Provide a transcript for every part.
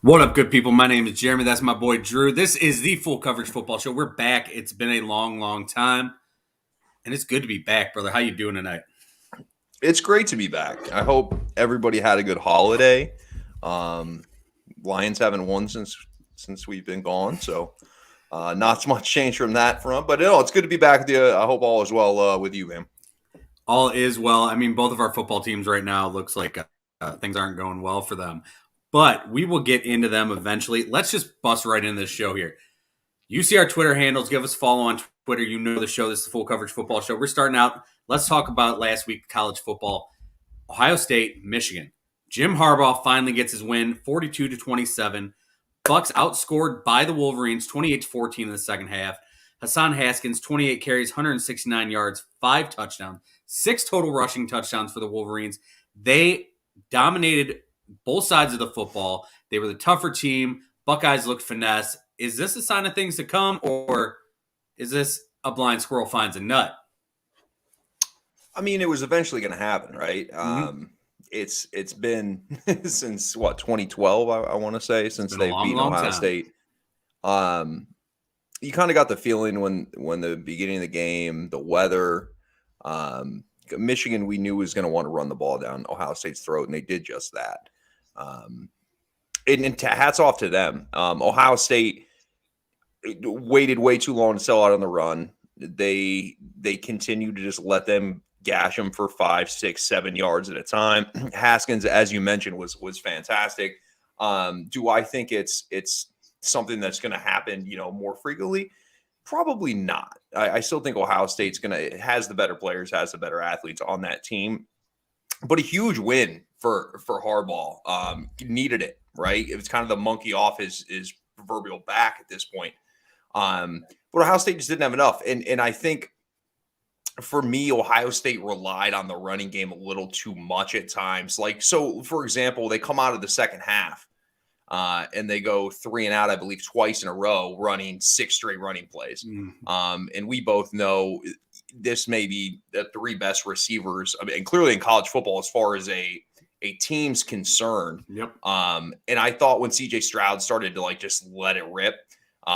What up, good people? My name is Jeremy. That's my boy Drew. This is the Full Coverage Football Show. We're back. It's been a long, long time, and it's good to be back, brother. How you doing tonight? It's great to be back. I hope everybody had a good holiday. Lions haven't won since we've been gone, so not so much change from that front. But no, it's good to be back with you. I hope all is well with you, man. All is well. I mean, both of our football teams right now looks like things aren't going well for them, but we will get into them eventually. Let's just bust right into this show here. You see our Twitter handles. Give us a follow on Twitter. You know the show. This is the Full Coverage Football Show. We're starting out. Let's talk about last week college football. Ohio State, Michigan. Jim Harbaugh finally gets his win, 42-27. Bucks outscored by the Wolverines, 28-14 in the second half. Hassan Haskins, 28 carries, 169 yards, 5 touchdowns, 6 total rushing touchdowns for the Wolverines. They dominated both sides of the football. They were the tougher team. Buckeyes looked finesse. Is this a sign of things to come, or is this a blind squirrel finds a nut? I mean, it was eventually going to happen, right? Mm-hmm. It's been since 2012, I want to say, since they've beaten Ohio State. You kind of got the feeling when the beginning of the game, the weather, Michigan, we knew was going to want to run the ball down Ohio State's throat, and they did just that. And hats off to them. Ohio State waited way too long to sell out on the run. They continue to just let them gash them for 5, 6, 7 yards at a time. Haskins, as you mentioned, was fantastic. Do I think it's something that's going to happen, more frequently? Probably not. I still think Ohio State's has the better players, has the better athletes on that team. But a huge win for Harbaugh. Needed it, right? It was kind of the monkey off his proverbial back at this point. But Ohio State just didn't have enough. And I think for me, Ohio State relied on the running game a little too much at times. So for example, they come out of the second half and they go 3 and out, I believe, twice in a row, running 6 straight running plays. Mm-hmm. And we both know this may be the 3 best receivers, and clearly in college football, as far as a team's concerned. Yep. And I thought when CJ Stroud started to just let it rip,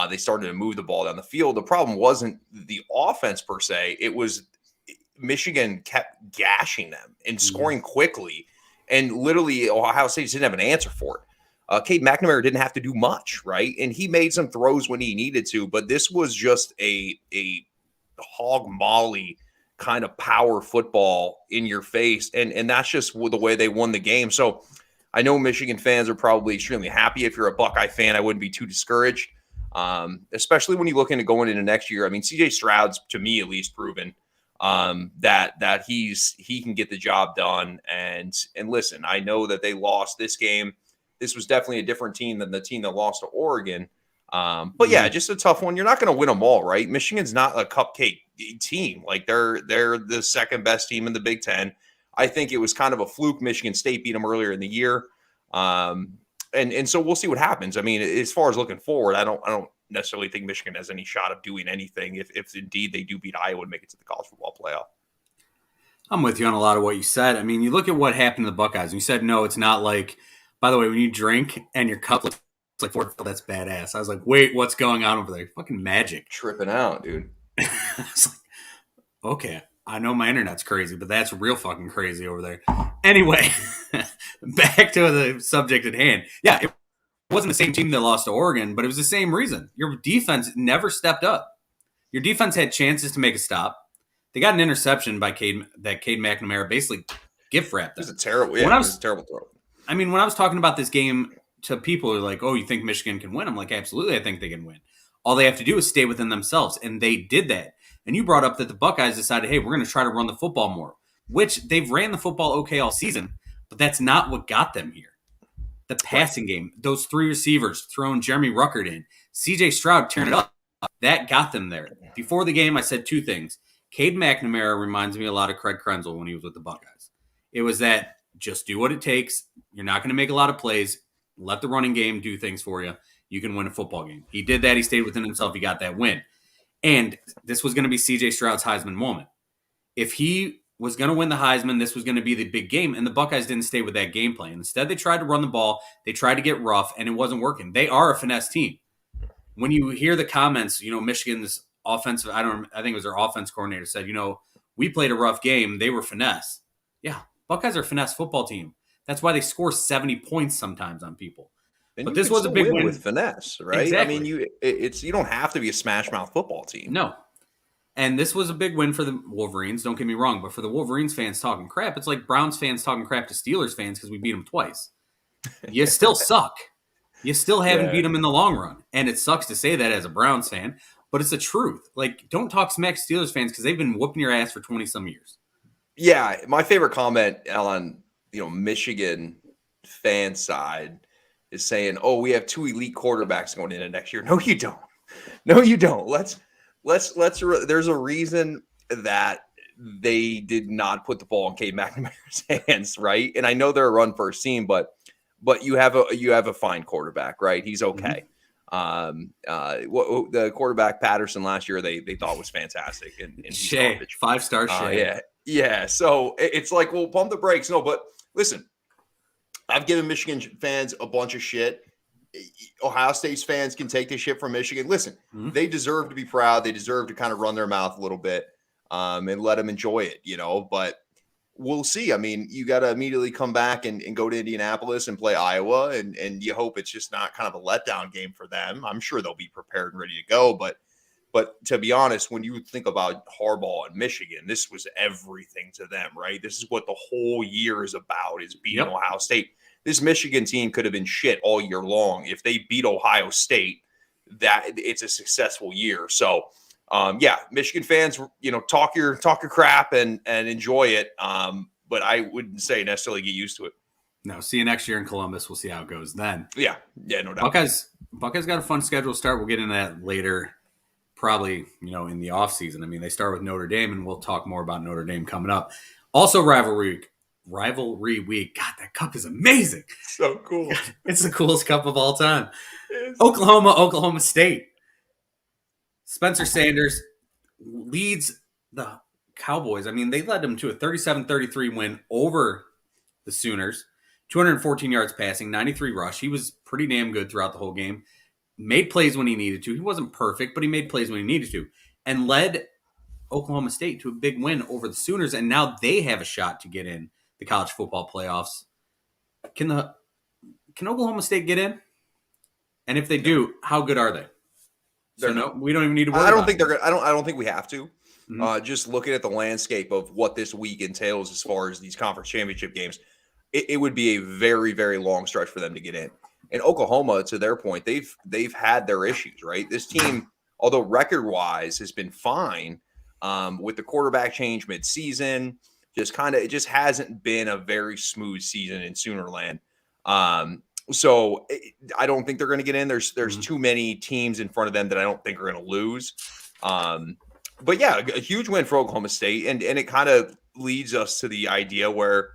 they started to move the ball down the field. The problem wasn't the offense per se. It was Michigan kept gashing them and scoring quickly. And literally, Ohio State didn't have an answer for it. Cade McNamara didn't have to do much, right? And he made some throws when he needed to, but this was just a hog molly kind of power football in your face. And that's just the way they won the game. So I know Michigan fans are probably extremely happy. If you're a Buckeye fan, I wouldn't be too discouraged. Especially when you look into going into next year. I mean, CJ Stroud's, to me at least, proven that he can get the job done. And listen, I know that they lost this game. This was definitely a different team than the team that lost to Oregon. But yeah, just a tough one. You're not going to win them all, right? Michigan's not a cupcake team. They're the second best team in the Big Ten. I think it was kind of a fluke. Michigan State beat them earlier in the year. And so we'll see what happens. I mean, as far as looking forward, I don't necessarily think Michigan has any shot of doing anything if indeed they do beat Iowa and make it to the college football playoff. I'm with you on a lot of what you said. I mean, you look at what happened to the Buckeyes, and you said, no, it's not like, by the way, when you drink and your cup looks like Fort Field, that's badass. I was like, wait, what's going on over there? Fucking magic. Tripping out, dude. It's like, okay, I know my internet's crazy, but that's real fucking crazy over there. Anyway, back to the subject at hand. Yeah, it wasn't the same team that lost to Oregon, but it was the same reason. Your defense never stepped up. Your defense had chances to make a stop. They got an interception by Cade McNamara basically gift wrapped. It was a terrible throw. I mean, when I was talking about this game to people who are like, oh, you think Michigan can win? I'm like, absolutely, I think they can win. All they have to do is stay within themselves, and they did that. And you brought up that the Buckeyes decided, hey, we're going to try to run the football more, which they've ran the football okay all season, but that's not what got them here. The passing game, those 3 receivers throwing Jeremy Ruckert in, CJ Stroud tearing it up, that got them there. Before the game, I said 2 things. Cade McNamara reminds me a lot of Craig Krenzel when he was with the Buckeyes. It was that just do what it takes. You're not going to make a lot of plays. Let the running game do things for you. You can win a football game. He did that. He stayed within himself. He got that win. And this was going to be CJ Stroud's Heisman moment. If he was going to win the Heisman. This was going to be the big game, and the Buckeyes didn't stay with that game plan. Instead, they tried to run the ball. They tried to get rough, and it wasn't working. They are a finesse team. When you hear the comments, Michigan's offensive, I think it was their offense coordinator said, we played a rough game. They were finesse. Yeah, Buckeyes are a finesse football team. That's why they score 70 points sometimes on people. And but this was a big win with finesse, right? Exactly. I mean, you don't have to be a smash mouth football team. No. And this was a big win for the Wolverines, don't get me wrong, but for the Wolverines fans talking crap, it's like Browns fans talking crap to Steelers fans because we beat them twice. You still suck. You still haven't beat them in the long run. And it sucks to say that as a Browns fan, but it's the truth. Like, don't talk smack Steelers fans because they've been whooping your ass for 20-some years. Yeah, my favorite comment on, Michigan fan side is saying, "Oh, we have 2 elite quarterbacks going into next year." No, you don't. No, you don't. Let's. There's a reason that they did not put the ball in Cade McNamara's hands, right? And I know they're a run first team, but you have a fine quarterback, right? He's okay. The quarterback Patterson last year they thought was fantastic, and Shea, 5-star Shea. Yeah. So it's like, well, pump the brakes. No, but listen, I've given Michigan fans a bunch of shit. Ohio State's fans can take this shit from Michigan. Listen, they deserve to be proud. They deserve to kind of run their mouth a little bit and let them enjoy it, but we'll see. I mean, you got to immediately come back and go to Indianapolis and play Iowa, and you hope it's just not kind of a letdown game for them. I'm sure they'll be prepared and ready to go, but to be honest, when you think about Harbaugh and Michigan, this was everything to them, right? This is what the whole year is about, is beating Ohio State. This Michigan team could have been shit all year long. If they beat Ohio State, that it's a successful year. So, Michigan fans, talk your crap and enjoy it. But I wouldn't say necessarily get used to it. No, see you next year in Columbus. We'll see how it goes then. Yeah, no doubt. Buckeyes got a fun schedule start. We'll get into that later, probably, in the offseason. I mean, they start with Notre Dame, and we'll talk more about Notre Dame coming up. Also, rivalry week. God, that cup is amazing. So cool. It's the coolest cup of all time. Oklahoma State. Spencer Sanders leads the Cowboys. I mean, they led them to a 37-33 win over the Sooners. 214 yards passing, 93 rush. He was pretty damn good throughout the whole game. Made plays when he needed to. He wasn't perfect, but he made plays when he needed to. And led Oklahoma State to a big win over the Sooners, and now they have a shot to get in the college football playoffs. Can Oklahoma State get in? And if they do, how good are they? We don't even need to worry. I don't think they're gonna. I don't think we have to. Just looking at the landscape of what this week entails as far as these conference championship games, it would be a very, very long stretch for them to get in. And Oklahoma, to their point, they've had their issues, right? This team, although record-wise has been fine, with the quarterback change mid-season, it just hasn't been a very smooth season in Soonerland. So I don't think they're going to get in. There's too many teams in front of them that I don't think are going to lose. But yeah, a huge win for Oklahoma State, and it kind of leads us to the idea where,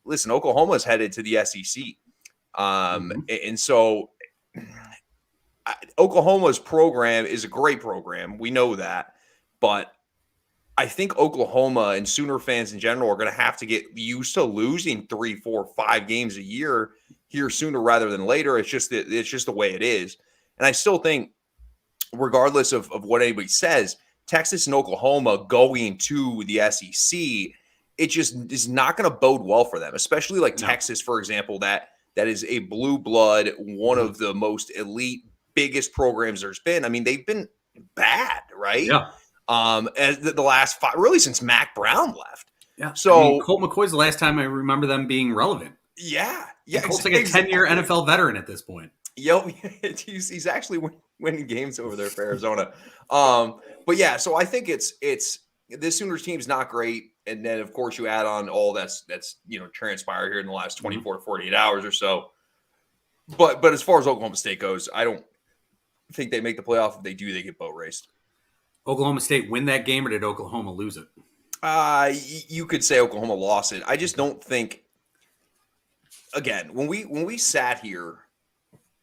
listen, Oklahoma's headed to the SEC, and so Oklahoma's program is a great program. We know that, but I think Oklahoma and Sooner fans in general are going to have to get used to losing 3, 4, 5 games a year here sooner rather than later. It's just the way it is. And I still think, regardless of what anybody says, Texas and Oklahoma going to the SEC, it just is not going to bode well for them, especially like Texas, for example, that is a blue blood, one of the most elite, biggest programs there's been. I mean, they've been bad, right? Yeah. As the last 5, really since Mac Brown left. Yeah. So Colt McCoy's the last time I remember them being relevant. Yeah. Colt's like a 10-year NFL veteran at this point. He's actually winning games over there for Arizona. But yeah, so I think it's this Sooners team's not great. And then of course you add on all that's transpired here in the last 24 to 48 hours or so. But as far as Oklahoma State goes, I don't think they make the playoff. If they do, they get boat raced. Oklahoma State win that game, or did Oklahoma lose it? You could say Oklahoma lost it. I just don't think. Again, when we sat here,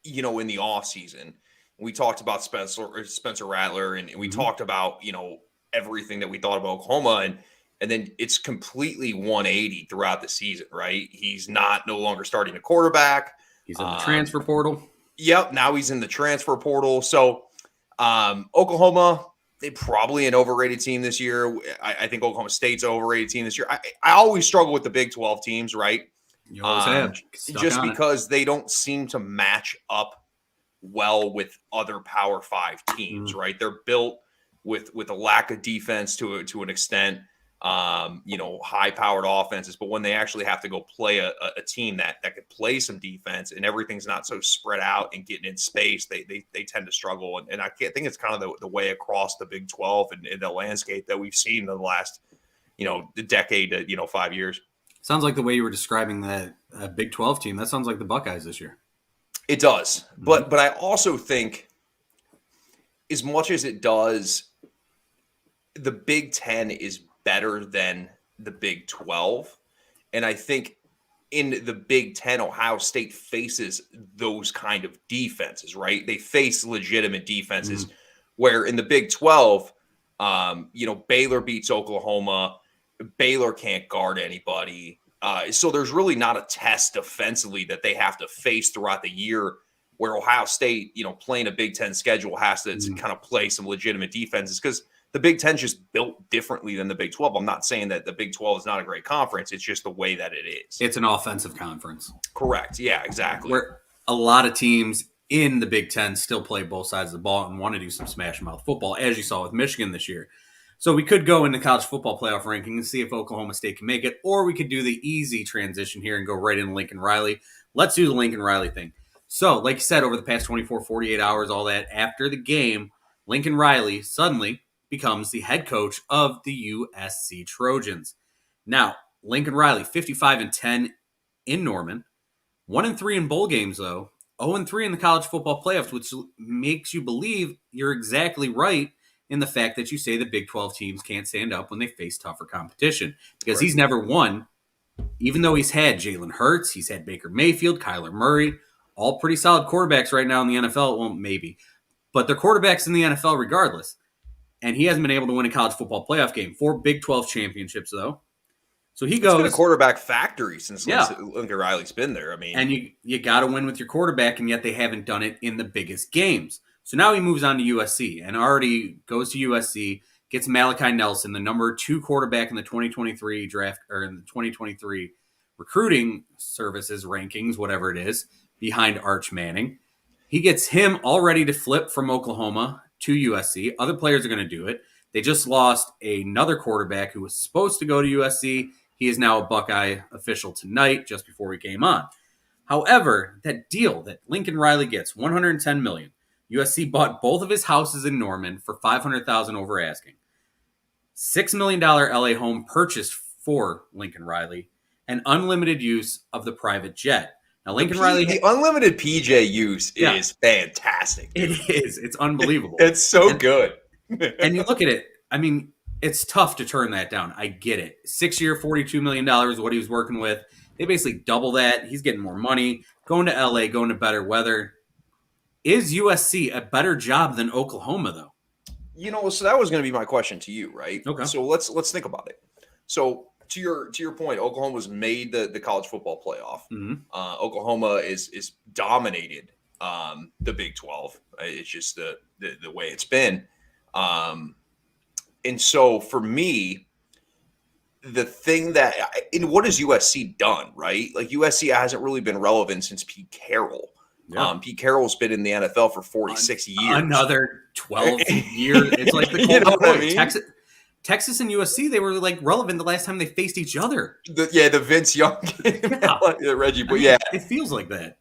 in the offseason, we talked about Spencer Rattler, and we talked about everything that we thought about Oklahoma, and then it's completely 180 throughout the season, right? He's no longer starting a quarterback. He's in the transfer portal. Yep, now he's in the transfer portal. So Oklahoma, they probably an overrated team this year. I think Oklahoma State's an overrated team this year. I always struggle with the Big 12 teams, right? You always have. Just because they don't seem to match up well with other Power 5 teams, right? They're built with a lack of defense to an extent, high-powered offenses. But when they actually have to go play a team that could play some defense and everything's not so spread out and getting in space, they tend to struggle. And I think it's kind of the way across the Big 12 and the landscape that we've seen in the last, the decade to 5 years. Sounds like the way you were describing that Big 12 team. That sounds like the Buckeyes this year. It does. But I also think as much as it does, the Big 10 is better than the Big 12. And I think in the Big 10, Ohio State faces those kind of defenses, right? They face legitimate defenses where in the Big 12, Baylor beats Oklahoma. Baylor can't guard anybody. So there's really not a test defensively that they have to face throughout the year where Ohio State, playing a Big 10 schedule has to kind of play some legitimate defenses because the Big 10 is just built differently than the Big 12. I'm not saying that the Big 12 is not a great conference. It's just the way that it is. It's an offensive conference. Correct. Yeah, exactly. Where a lot of teams in the Big 10 still play both sides of the ball and want to do some smash mouth football, as you saw with Michigan this year. So we could go into college football playoff ranking and see if Oklahoma State can make it, or we could do the easy transition here and go right into Lincoln Riley. Let's do the Lincoln Riley thing. So, like you said, over the past 24, 48 hours, all that, after the game, Lincoln Riley suddenly becomes the head coach of the USC Trojans. Now, Lincoln Riley, 55-10 in Norman, 1-3 in bowl games, though, 0-3 in the college football playoffs, which makes you believe you're exactly right in the fact that you say the Big 12 teams can't stand up when they face tougher competition. Because he's never won, even though he's had Jalen Hurts, he's had Baker Mayfield, Kyler Murray, all pretty solid quarterbacks right now in the NFL. Well, maybe. But they're quarterbacks in the NFL regardless. And he hasn't been able to win a college football playoff game. 4 Big 12 championships, though. So he goes. It's been a quarterback factory since Lincoln Riley's been there. I mean, and you got to win with your quarterback, and yet they haven't done it in the biggest games. So now he moves on to USC and already goes to USC, gets Malachi Nelson, the number 2 quarterback in the 2023 draft or in the 2023 recruiting services rankings, whatever it is, behind Arch Manning. He gets him all ready to flip from Oklahoma to USC. Other players are going to do it. They just lost another quarterback who was supposed to go to USC. He is now a Buckeye official tonight, just before we came on. However, that deal that Lincoln Riley gets, $110 million. USC bought both of his houses in Norman for $500,000 over asking. $6 million LA home purchased for Lincoln Riley, and unlimited use of the private jet. Now, Lincoln Riley, the unlimited PJ use is fantastic. It is. It's unbelievable. It's so good. And you look at it. I mean, it's tough to turn that down. I get it. 6-year, $42 million is what he was working with. They basically double that. He's getting more money, going to LA, going to better weather. Is USC a better job than Oklahoma, though? So that was going to be my question to you, right? Okay. So let's think about it. So to your point, Oklahoma's made the college football playoff. Mm-hmm. Oklahoma is dominated the Big 12. It's just the way it's been. And so for me, the thing what has USC done, right? Like USC hasn't really been relevant since Pete Carroll. Yeah. Pete Carroll's been in the NFL for 46 years. Another 12 years. It's like the Colt McCoy. I mean? Texas and USC, they were like relevant the last time they faced each other. The Vince Young game. Yeah. Reggie, but yeah. It feels like that.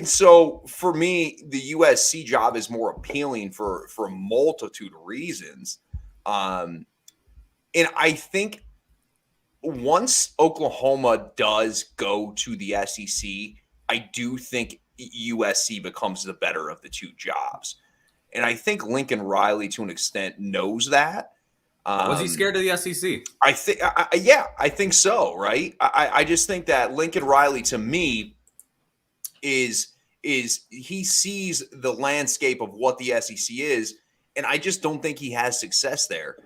So for me, the USC job is more appealing for a multitude of reasons. And I think once Oklahoma does go to the SEC, I do think USC becomes the better of the two jobs. And I think Lincoln Riley, to an extent, knows that. Was he scared of the SEC? I think so, right? I just think that Lincoln Riley, to me, is he sees the landscape of what the SEC is, and I just don't think he has success there.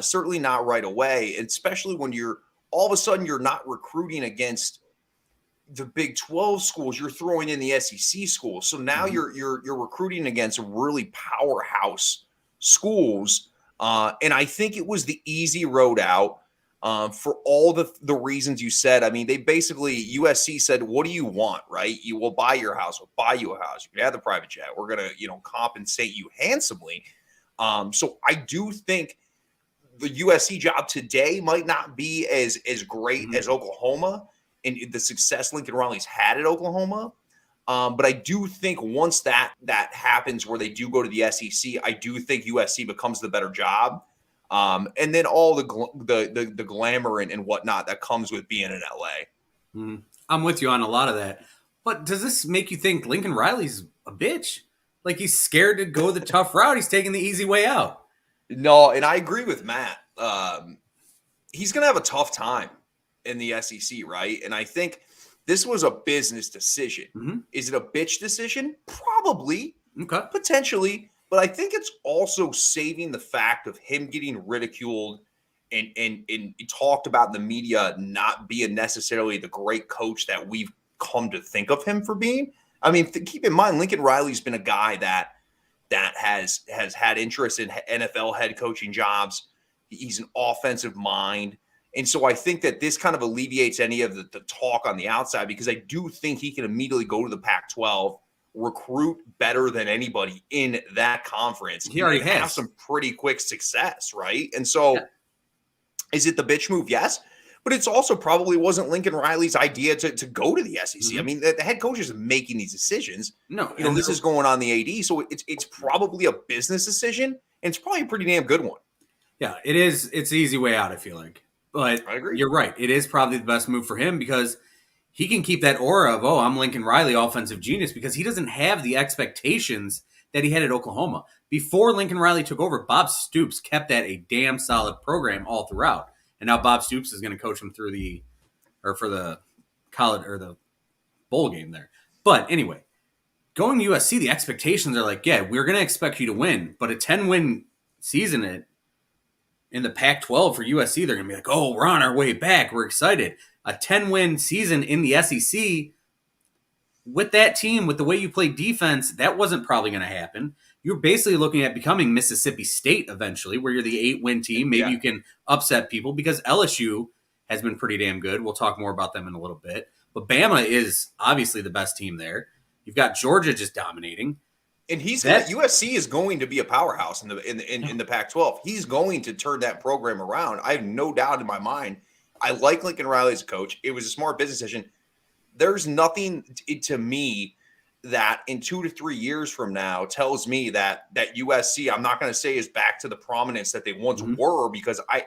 Certainly not right away, especially when you're all of a sudden you're not recruiting against the Big 12 schools, you're throwing in the SEC schools. So now you're recruiting against really powerhouse schools. And I think it was the easy road out for all the reasons you said. I mean, they basically, USC said, what do you want, right? You will buy your house. We'll buy you a house. You can have the private jet. We're going to, compensate you handsomely. So I do think the USC job today might not be as great as Oklahoma and the success Lincoln Riley's had at Oklahoma. But I do think once that happens where they do go to the SEC, I do think USC becomes the better job. And then all the glamour and whatnot that comes with being in LA. I'm with you on a lot of that. But does this make you think Lincoln Riley's a bitch? Like he's scared to go the tough route. He's taking the easy way out. No, and I agree with Matt. He's going to have a tough time in the SEC, right? And I think this was a business decision. Is it a bitch decision? Probably. Okay. Potentially. But I think it's also saving the fact of him getting ridiculed and talked about in the media not being necessarily the great coach that we've come to think of him for being. I mean, keep in mind, Lincoln Riley's been a guy that has had interest in NFL head coaching jobs. He's an offensive mind. And so I think that this kind of alleviates any of the talk on the outside, because I do think he can immediately go to the Pac-12, recruit better than anybody in that conference. He already has. Have some pretty quick success, right? And so Is it the bitch move? Yes. But it's also probably wasn't Lincoln Riley's idea to go to the SEC. I mean, the head coach is making these decisions. No, this is going on the AD, so it's probably a business decision, and it's probably a pretty damn good one. Yeah, it is. It's the easy way out, I feel like. But I agree. You're right. It is probably the best move for him because he can keep that aura of, I'm Lincoln Riley, offensive genius, because he doesn't have the expectations that he had at Oklahoma. Before Lincoln Riley took over, Bob Stoops kept that a damn solid program all throughout. And now Bob Stoops is going to coach him for the college or the bowl game there. But anyway, going to USC, the expectations are like, we're going to expect you to win. But a 10-win season in the Pac-12 for USC, they're going to be like, we're on our way back. We're excited. A 10-win season in the SEC with that team, with the way you play defense, that wasn't probably going to happen. You're basically looking at becoming Mississippi State eventually, where you're the 8-win team. Maybe you can upset people because LSU has been pretty damn good. We'll talk more about them in a little bit. But Bama is obviously the best team there. You've got Georgia just dominating. And USC is going to be a powerhouse in the Pac-12. He's going to turn that program around. I have no doubt in my mind. I like Lincoln Riley as a coach. It was a smart business decision. There's nothing to me that in 2 to 3 years from now tells me that USC, I'm not going to say is back to the prominence that they once were, because I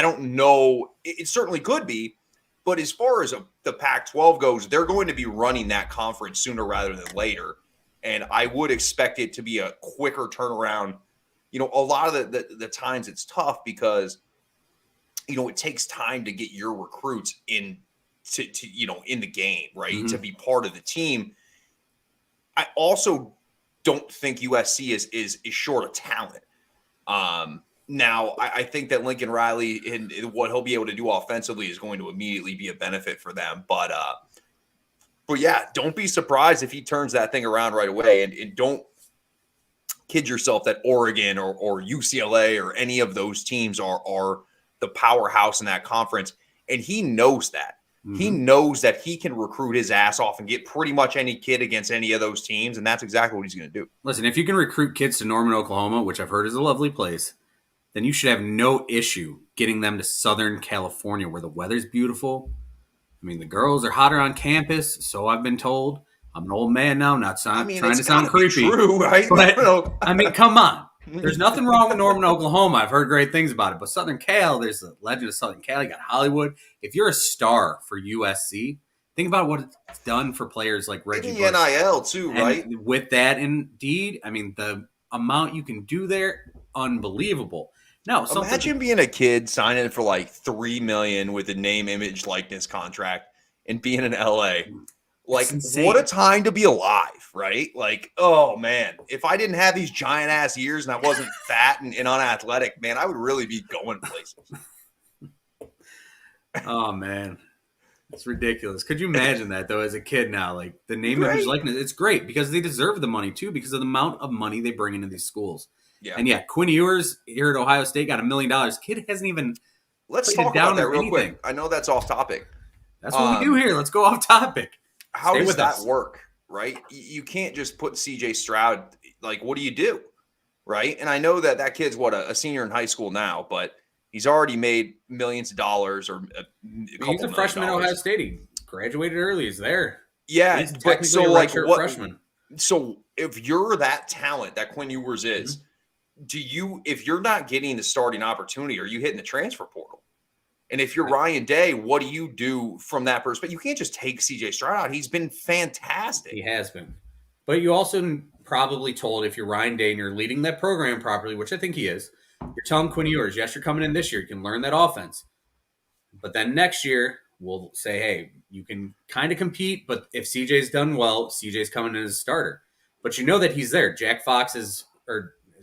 don't know. It certainly could be. But as far as the Pac-12 goes, they're going to be running that conference sooner rather than later. And I would expect it to be a quicker turnaround. A lot of the times it's tough because, it takes time to get your recruits in in the game, right? To be part of the team. I also don't think USC is short of talent. Now, I think that Lincoln Riley and what he'll be able to do offensively is going to immediately be a benefit for them. But yeah, don't be surprised if he turns that thing around right away. And don't kid yourself that Oregon or UCLA or any of those teams are the powerhouse in that conference. And he knows that. He knows that he can recruit his ass off and get pretty much any kid against any of those teams, and that's exactly what he's going to do. Listen, if you can recruit kids to Norman, Oklahoma, which I've heard is a lovely place, then you should have no issue getting them to Southern California where the weather's beautiful. I mean, the girls are hotter on campus, so I've been told. I'm an old man now, trying to sound creepy. True, right? But, I mean, come on. There's nothing wrong with Norman, Oklahoma. I've heard great things about it. But Southern Cal, there's the legend of Southern Cal. You got Hollywood. If you're a star for USC, think about what it's done for players like Reggie Bush. NIL too, right? And with that, indeed, I mean, the amount you can do there, unbelievable. No, imagine being a kid signing for like $3 million with a name, image, likeness contract and being in LA. Like, insane. what a time to be alive, right? Like, oh man, if I didn't have these giant ass ears and I wasn't fat and unathletic, man, I would really be going places. Oh man, it's ridiculous. Could you imagine that though, as a kid now? Like the name, image, Great. likeness. It's great because they deserve the money too, because of the amount of money they bring into these schools. Yeah. And yeah, Quinn Ewers here at Ohio State got $1 million. Kid hasn't even. Let's played it talk down about that or real anything. quick. I know that's off topic. That's what we do here. Let's go off topic. How Stay does with that us. work, right? You can't just put CJ Stroud, like, what do you do, right? And I know that kid's, a senior in high school now, but he's already made millions of dollars or a couple He's a freshman at Ohio State. He graduated early. He's there. Yeah, He's but technically so a like redshirt what? freshman. So if you're that talent that Quinn Ewers is, if you're not getting the starting opportunity, are you hitting the transfer portal? And if you're Ryan Day, what do you do from that perspective? You can't just take CJ Stroud out. He's been fantastic. He has been. But you also probably told, if you're Ryan Day and you're leading that program properly, which I think he is, you're telling Quinn Ewers, yes, you're coming in this year. You can learn that offense. But then next year, we'll say, hey, you can kind of compete, but if CJ's done well, CJ's coming in as a starter. But you know that he's there. Jack Fox is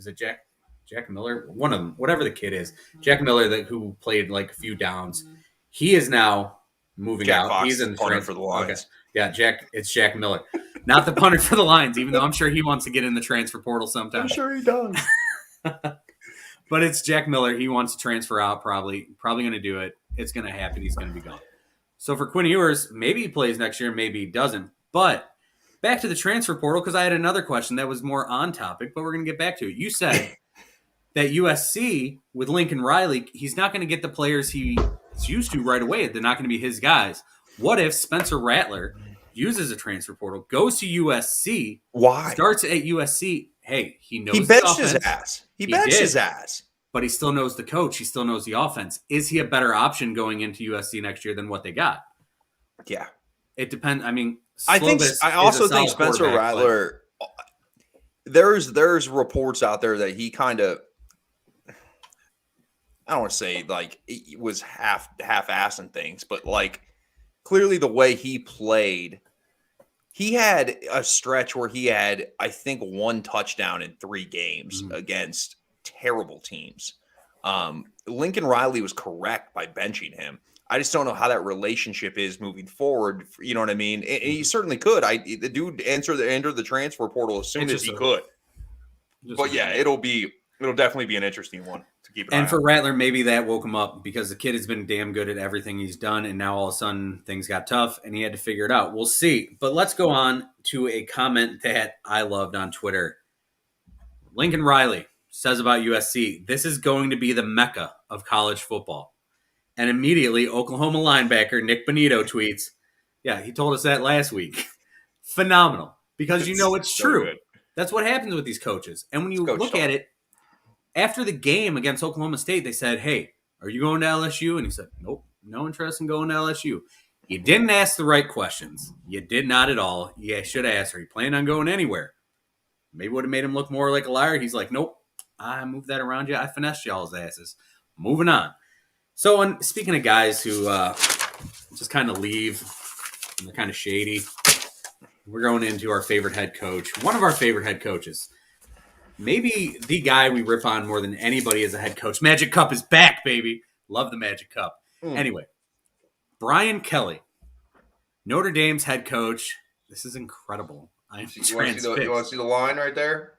it Jack Miller? One of them, whatever the kid is. Jack Miller, who played like a few downs. He is now moving Jack out. Fox He's in the punter for the Lions. Okay. Yeah, it's Jack Miller. Not the punter for the Lions, even though I'm sure he wants to get in the transfer portal sometime. I'm sure he does. But it's Jack Miller. He wants to transfer out, probably going to do it. It's going to happen. He's going to be gone. So for Quinn Ewers, maybe he plays next year, maybe he doesn't. But back to the transfer portal, because I had another question that was more on topic, but we're going to get back to it. You said that USC, with Lincoln Riley, he's not going to get the players he's used to right away. They're not going to be his guys. What if Spencer Rattler uses a transfer portal, goes to USC, Why? starts at USC? Hey, he knows He the benched offense. his ass. He He benched did. his ass. But he still knows the coach. He still knows the offense. Is he a better option going into USC next year than what they got? Yeah. It depends. I mean, I also think solid Spencer quarterback, but Rattler. There's reports out there that he kind of, I don't want to say like it was half-assing things, but like clearly the way he played, he had a stretch where he had, I think, 1 touchdown in 3 games against terrible teams. Lincoln Riley was correct by benching him. I just don't know how that relationship is moving forward. You know what I mean? And he certainly could. The dude entered the transfer portal as soon as he could. But yeah, it'll definitely be an interesting one to keep an eye on. And for Rattler, maybe that woke him up because the kid has been damn good at everything he's done, and now all of a sudden things got tough and he had to figure it out. We'll see. But let's go on to a comment that I loved on Twitter. Lincoln Riley says about USC, this is going to be the mecca of college football. And immediately, Oklahoma linebacker Nick Bonito tweets, yeah, he told us that last week. Phenomenal. Because you know it's so true. good. That's what happens with these coaches. And when you look at it, after the game against Oklahoma State, they said, hey, are you going to LSU? And he said, nope, no interest in going to LSU. You didn't ask the right questions. You did not at all. You should have asked, are you planning on going anywhere? Maybe would have made him look more like a liar. He's like, nope, I moved that around you. I finessed y'all's asses. Moving on. So, speaking of guys who just kind of leave, and they're kind of shady, we're going into our favorite head coach, one of our favorite head coaches. Maybe the guy we rip on more than anybody as a head coach. Magic Cup is back, baby. Love the Magic Cup. Anyway, Brian Kelly, Notre Dame's head coach. This is incredible. I'm transfixed. You want to see the line right there?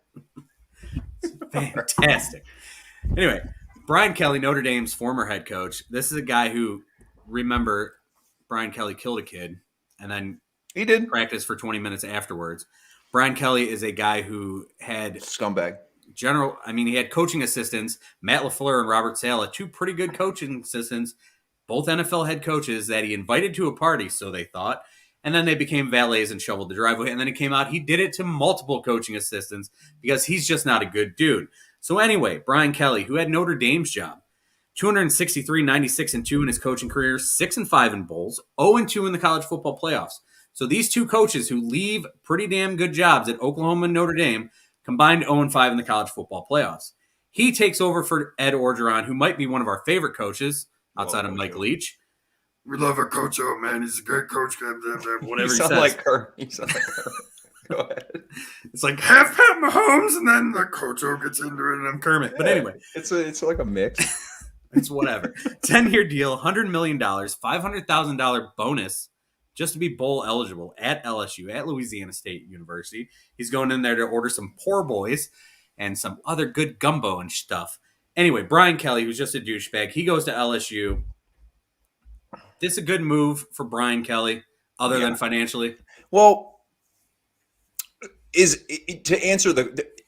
Fantastic. Anyway, Brian Kelly, Notre Dame's former head coach. This is a guy who, remember, Brian Kelly killed a kid and then he did practice for 20 minutes afterwards. Brian Kelly is a guy who had scumbag. He had coaching assistants, Matt LaFleur and Robert Saleh, 2 pretty good coaching assistants, both NFL head coaches that he invited to a party, so they thought. And then they became valets and shoveled the driveway. And then it came out he did it to multiple coaching assistants because he's just not a good dude. So anyway, Brian Kelly, who had Notre Dame's job, 263, 96-2 in his coaching career, 6-5 in bowls, 0-2 in the college football playoffs. So these 2 coaches who leave pretty damn good jobs at Oklahoma and Notre Dame combined 0-5 in the college football playoffs. He takes over for Ed Orgeron, who might be one of our favorite coaches outside of Mike Leach. We love our coach, oh man, he's a great coach. Whatever You he sound says. like Kermit. You sound like Kermit. Go ahead. It's like half Pat Mahomes, and then the coach gets into it, and I'm Kermit. But anyway, it's like a mix. it's whatever. 10-year deal, $100 million, $500,000 bonus just to be bowl eligible at LSU, at Louisiana State University. He's going in there to order some poor boys and some other good gumbo and stuff. Anyway, Brian Kelly, who's just a douchebag, he goes to LSU. This is a good move for Brian Kelly, other than financially. Well, to answer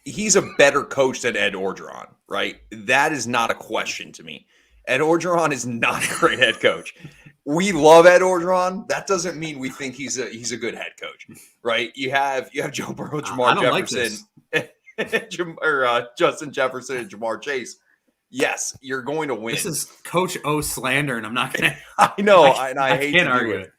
he's a better coach than Ed Orgeron, right? That is not a question to me. Ed Orgeron is not a great head coach. We love Ed Orgeron. That doesn't mean we think he's a good head coach, right? You have Joe Burrow, Jamar Jefferson, or Justin Jefferson, and Jamar Chase. Yes, you're going to win. This is Coach O slander, and I'm not going to. I know, and I hate can't to argue do it.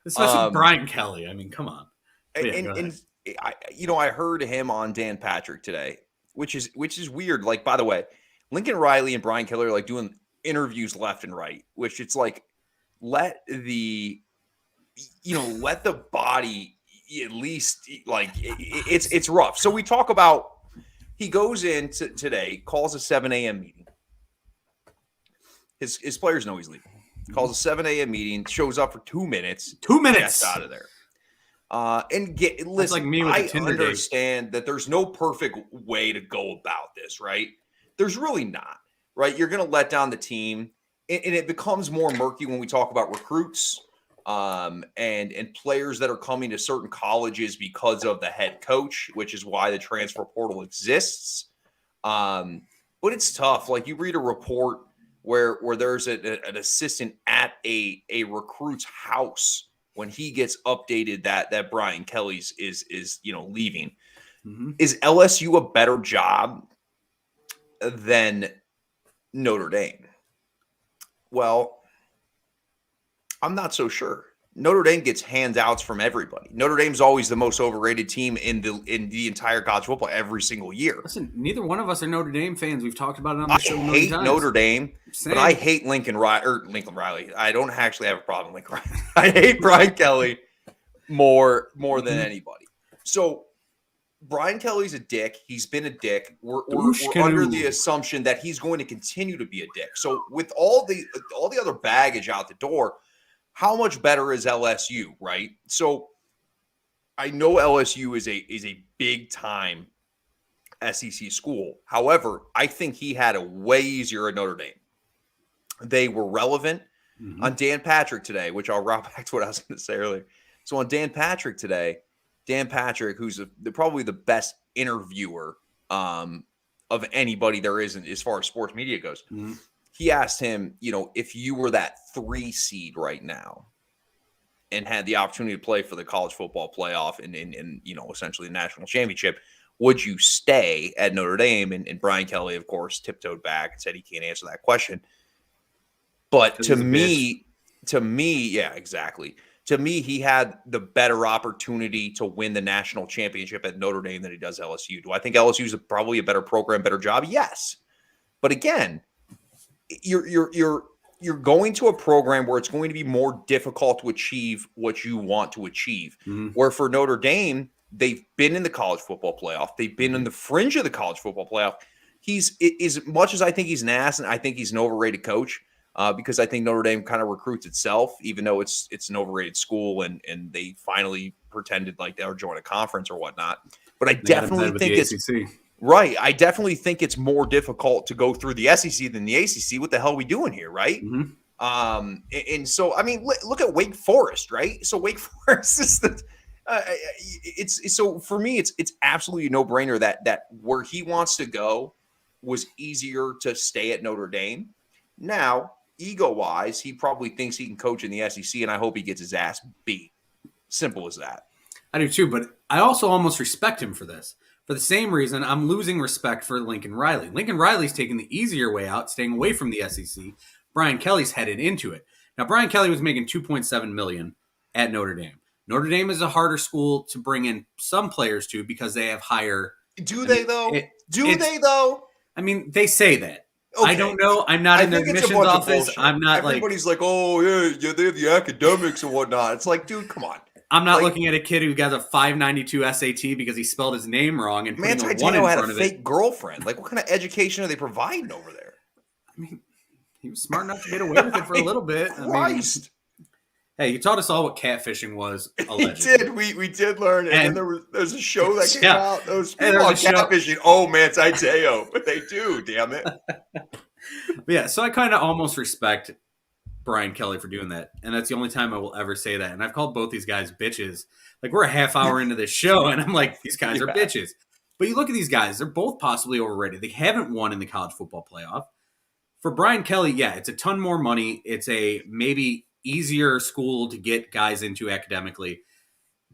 Especially Brian Kelly. I mean, come on. And I heard him on Dan Patrick today, which is weird. Like, by the way, Lincoln Riley and Brian Kelly are like doing interviews left and right, which it's like, let the body at least, like, it's rough. So we talk about, he goes in today, calls a 7 a.m. meeting. His players know he's leaving. Calls a 7 a.m. meeting, shows up for 2 minutes. 2 minutes. Gets out of there. Listen, like me with I Tinder understand that there's no perfect way to go about this, right? There's really not, right? You're going to let down the team, and it becomes more murky when we talk about recruits and players that are coming to certain colleges because of the head coach, which is why the transfer portal exists. But it's tough. Like, you read a report where there's an assistant at a recruit's house when he gets updated that Brian Kelly's is leaving. Mm-hmm. Is LSU a better job than Notre Dame? Well, I'm not so sure. Notre Dame gets handouts from everybody. Notre Dame's always the most overrated team in the entire college football every single year. Listen, neither one of us are Notre Dame fans. We've talked about it on the show. I hate Notre Dame, Same. But I hate Lincoln Riley. I don't actually have a problem with Lincoln Riley. I hate Brian Kelly more than anybody. So Brian Kelly's a dick. He's been a dick. We're under the assumption that he's going to continue to be a dick. So with all the other baggage out the door, how much better is LSU, right? So I know LSU is a big time SEC school. However, I think he had a way easier at Notre Dame. They were relevant on Dan Patrick today, which I'll route back to what I was going to say earlier. So on Dan Patrick today, Dan Patrick, who's probably the best interviewer of anybody there is as far as sports media goes. Mm-hmm. He asked him, if you were that 3 seed right now and had the opportunity to play for the college football playoff and essentially the national championship, would you stay at Notre Dame? And Brian Kelly, of course, tiptoed back and said he can't answer that question. But to me, yeah, exactly. To me, he had the better opportunity to win the national championship at Notre Dame than he does LSU. Do I think LSU is probably a better program, better job? Yes. But again, you're going to a program where it's going to be more difficult to achieve what you want to achieve. Mm-hmm. Where for Notre Dame, they've been in the college football playoff. They've been in the fringe of the college football playoff. He's, as much as I think he's an ass and I think he's an overrated coach, because I think Notre Dame kind of recruits itself, even though it's an overrated school and they finally pretended like they were joining a conference or whatnot. But I definitely think it's right. I definitely think it's more difficult to go through the SEC than the ACC. What the hell are we doing here, right? Mm-hmm. And so, I mean, look at Wake Forest, right? So Wake Forest is it's so for me, it's absolutely a no-brainer that where he wants to go was easier to stay at Notre Dame. Now, ego-wise, he probably thinks he can coach in the SEC, and I hope he gets his ass beat. Simple as that. I do too, but I also almost respect him for this. For the same reason, I'm losing respect for Lincoln Riley. Lincoln Riley's taking the easier way out, staying away from the SEC. Brian Kelly's headed into it. Now, Brian Kelly was making $2.7 million at Notre Dame. Notre Dame is a harder school to bring in some players to because they have higher. Do they though? Do they though? I mean, they say that. I Okay. don't know. I'm not I in the think it's a admissions bunch of office. bullshit. I'm not like Everybody's like, oh, yeah, they have the academics and whatnot. It's like, dude, come on. I'm not Like, looking at a kid who got a 592 SAT because he spelled his name wrong and putting a Manti one Te'o in had a front of it. fake girlfriend. Like, what kind of education are they providing over there? I mean, he was smart enough to get away with it for a little bit. I mean, Christ. hey, he taught us all what catfishing was, He allegedly. did. We did learn. And then there's a show that came Yeah. out. Those Hey, people there's on a show. catfishing. Oh, Manti Te'o. But they do, damn it. But yeah, so I kind of almost respect Brian Kelly for doing that. And that's the only time I will ever say that. And I've called both these guys bitches. Like, we're a half hour into this show, and I'm like, these guys are Yeah. bitches. But you look at these guys, they're both possibly overrated. They haven't won in the college football playoff. For Brian Kelly, yeah, it's a ton more money. It's a maybe easier school to get guys into academically,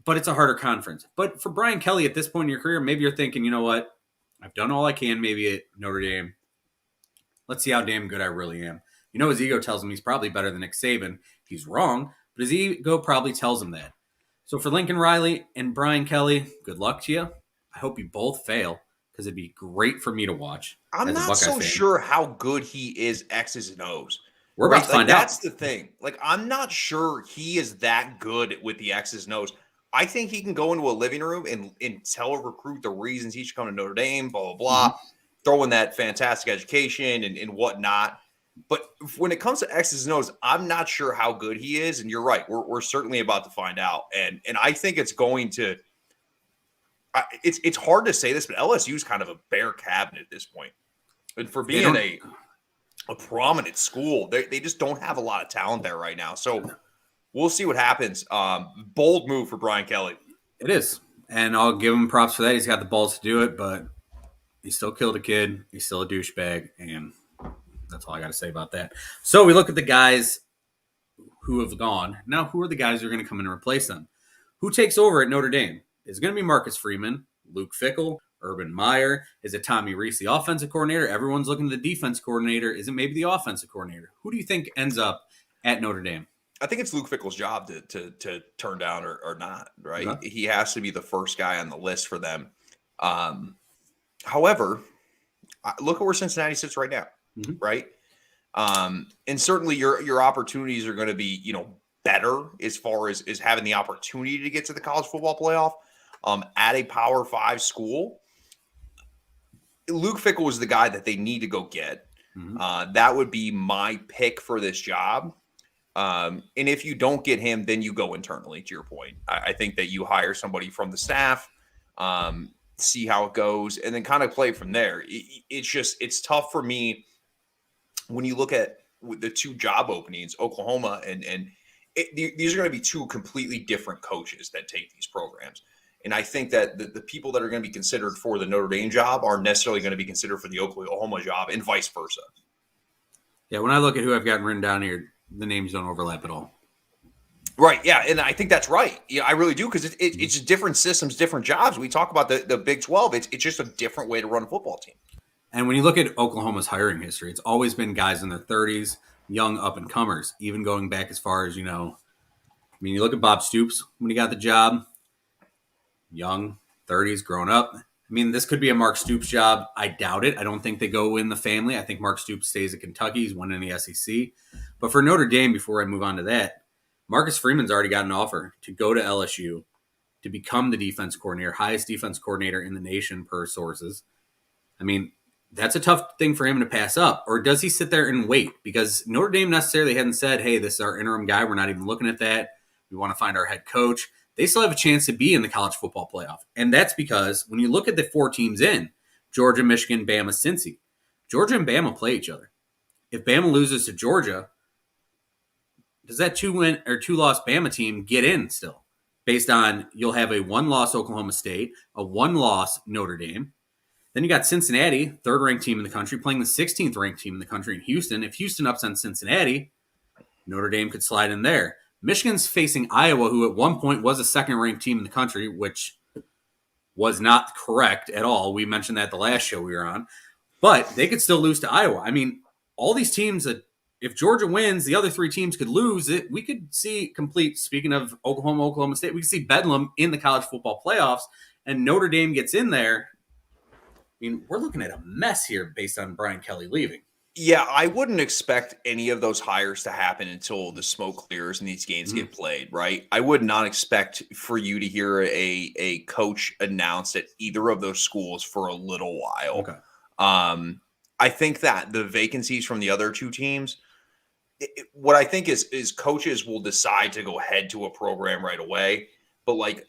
but it's a harder conference. But for Brian Kelly at this point in your career, maybe you're thinking, you know what? I've done all I can maybe at Notre Dame. Let's see how damn good I really am. You know, his ego tells him he's probably better than Nick Saban. He's wrong, but his ego probably tells him that. So for Lincoln Riley and Brian Kelly, good luck to you. I hope you both fail because it'd be great for me to watch. I'm as a not Buckeye so fan. sure how good he is X's and O's. We're about to find out. That's the thing. Like, I'm not sure he is that good with the X's and O's. I think he can go into a living room and tell a recruit the reasons he should come to Notre Dame, blah, blah, blah, throw in that fantastic education and whatnot. But when it comes to X's and O's, I'm not sure how good he is. And you're right. We're certainly about to find out. And I think it's going to it's hard to say this, but LSU is kind of a bare cabinet at this point. And for being a prominent school, they just don't have a lot of talent there right now. So we'll see what happens. Bold move for Brian Kelly. It is. And I'll give him props for that. He's got the balls to do it, but he still killed a kid. He's still a douchebag. And that's all I got to say about that. So we look at the guys who have gone. Now, who are the guys who are going to come in and replace them? Who takes over at Notre Dame? Is it going to be Marcus Freeman, Luke Fickell, Urban Meyer? Is it Tommy Rees, the offensive coordinator? Everyone's looking at the defense coordinator. Is it maybe the offensive coordinator? Who do you think ends up at Notre Dame? I think it's Luke Fickell's job to turn down or not, right? Okay. He has to be the first guy on the list for them. However, look at where Cincinnati sits right now, right? And certainly your opportunities are going to be, better as far as having the opportunity to get to the college football playoff at a Power 5 school. Luke Fickell was the guy that they need to go get. That would be my pick for this job. And if you don't get him, then you go internally, to your point. I think that you hire somebody from the staff, see how it goes, and then kind of play from there. It's tough for me when you look at the two job openings, Oklahoma and these are going to be two completely different coaches that take these programs. And I think that the people that are going to be considered for the Notre Dame job aren't necessarily going to be considered for the Oklahoma job and vice versa. Yeah, when I look at who I've gotten written down here, the names don't overlap at all. Right, yeah, and I think that's right. Yeah, I really do, because it's different systems, different jobs. We talk about the Big 12. It's just a different way to run a football team. And when you look at Oklahoma's hiring history, it's always been guys in their 30s, young up-and-comers, even going back as far as, you look at Bob Stoops when he got the job, young, 30s, grown up. This could be a Mark Stoops job. I doubt it. I don't think they go in the family. I think Mark Stoops stays at Kentucky. He's won in the SEC. But for Notre Dame, before I move on to that, Marcus Freeman's already got an offer to go to LSU to become the defense coordinator, highest defense coordinator in the nation per sources. That's a tough thing for him to pass up. Or does he sit there and wait? Because Notre Dame necessarily hadn't said, hey, this is our interim guy. We're not even looking at that. We want to find our head coach. They still have a chance to be in the college football playoff. And that's because when you look at the four teams in, Georgia, Michigan, Bama, Cincy, Georgia and Bama play each other. If Bama loses to Georgia, does that 2-win or 2-loss Bama team get in still? Based on you'll have a 1-loss Oklahoma State, a 1-loss Notre Dame. Then you got Cincinnati, third-ranked team in the country, playing the 16th-ranked team in the country in Houston. If Houston upsets Cincinnati, Notre Dame could slide in there. Michigan's facing Iowa, who at one point was a second-ranked team in the country, which was not correct at all. We mentioned that the last show we were on. But they could still lose to Iowa. All these teams that, if Georgia wins, the other three teams could lose it. We could see speaking of Oklahoma State, we could see Bedlam in the college football playoffs, and Notre Dame gets in there. We're looking at a mess here based on Brian Kelly leaving. Yeah, I wouldn't expect any of those hires to happen until the smoke clears and these games get played, right? I would not expect for you to hear a coach announce at either of those schools for a little while. Okay. I think that the vacancies from the other two teams, what I think is coaches will decide to go head to a program right away. But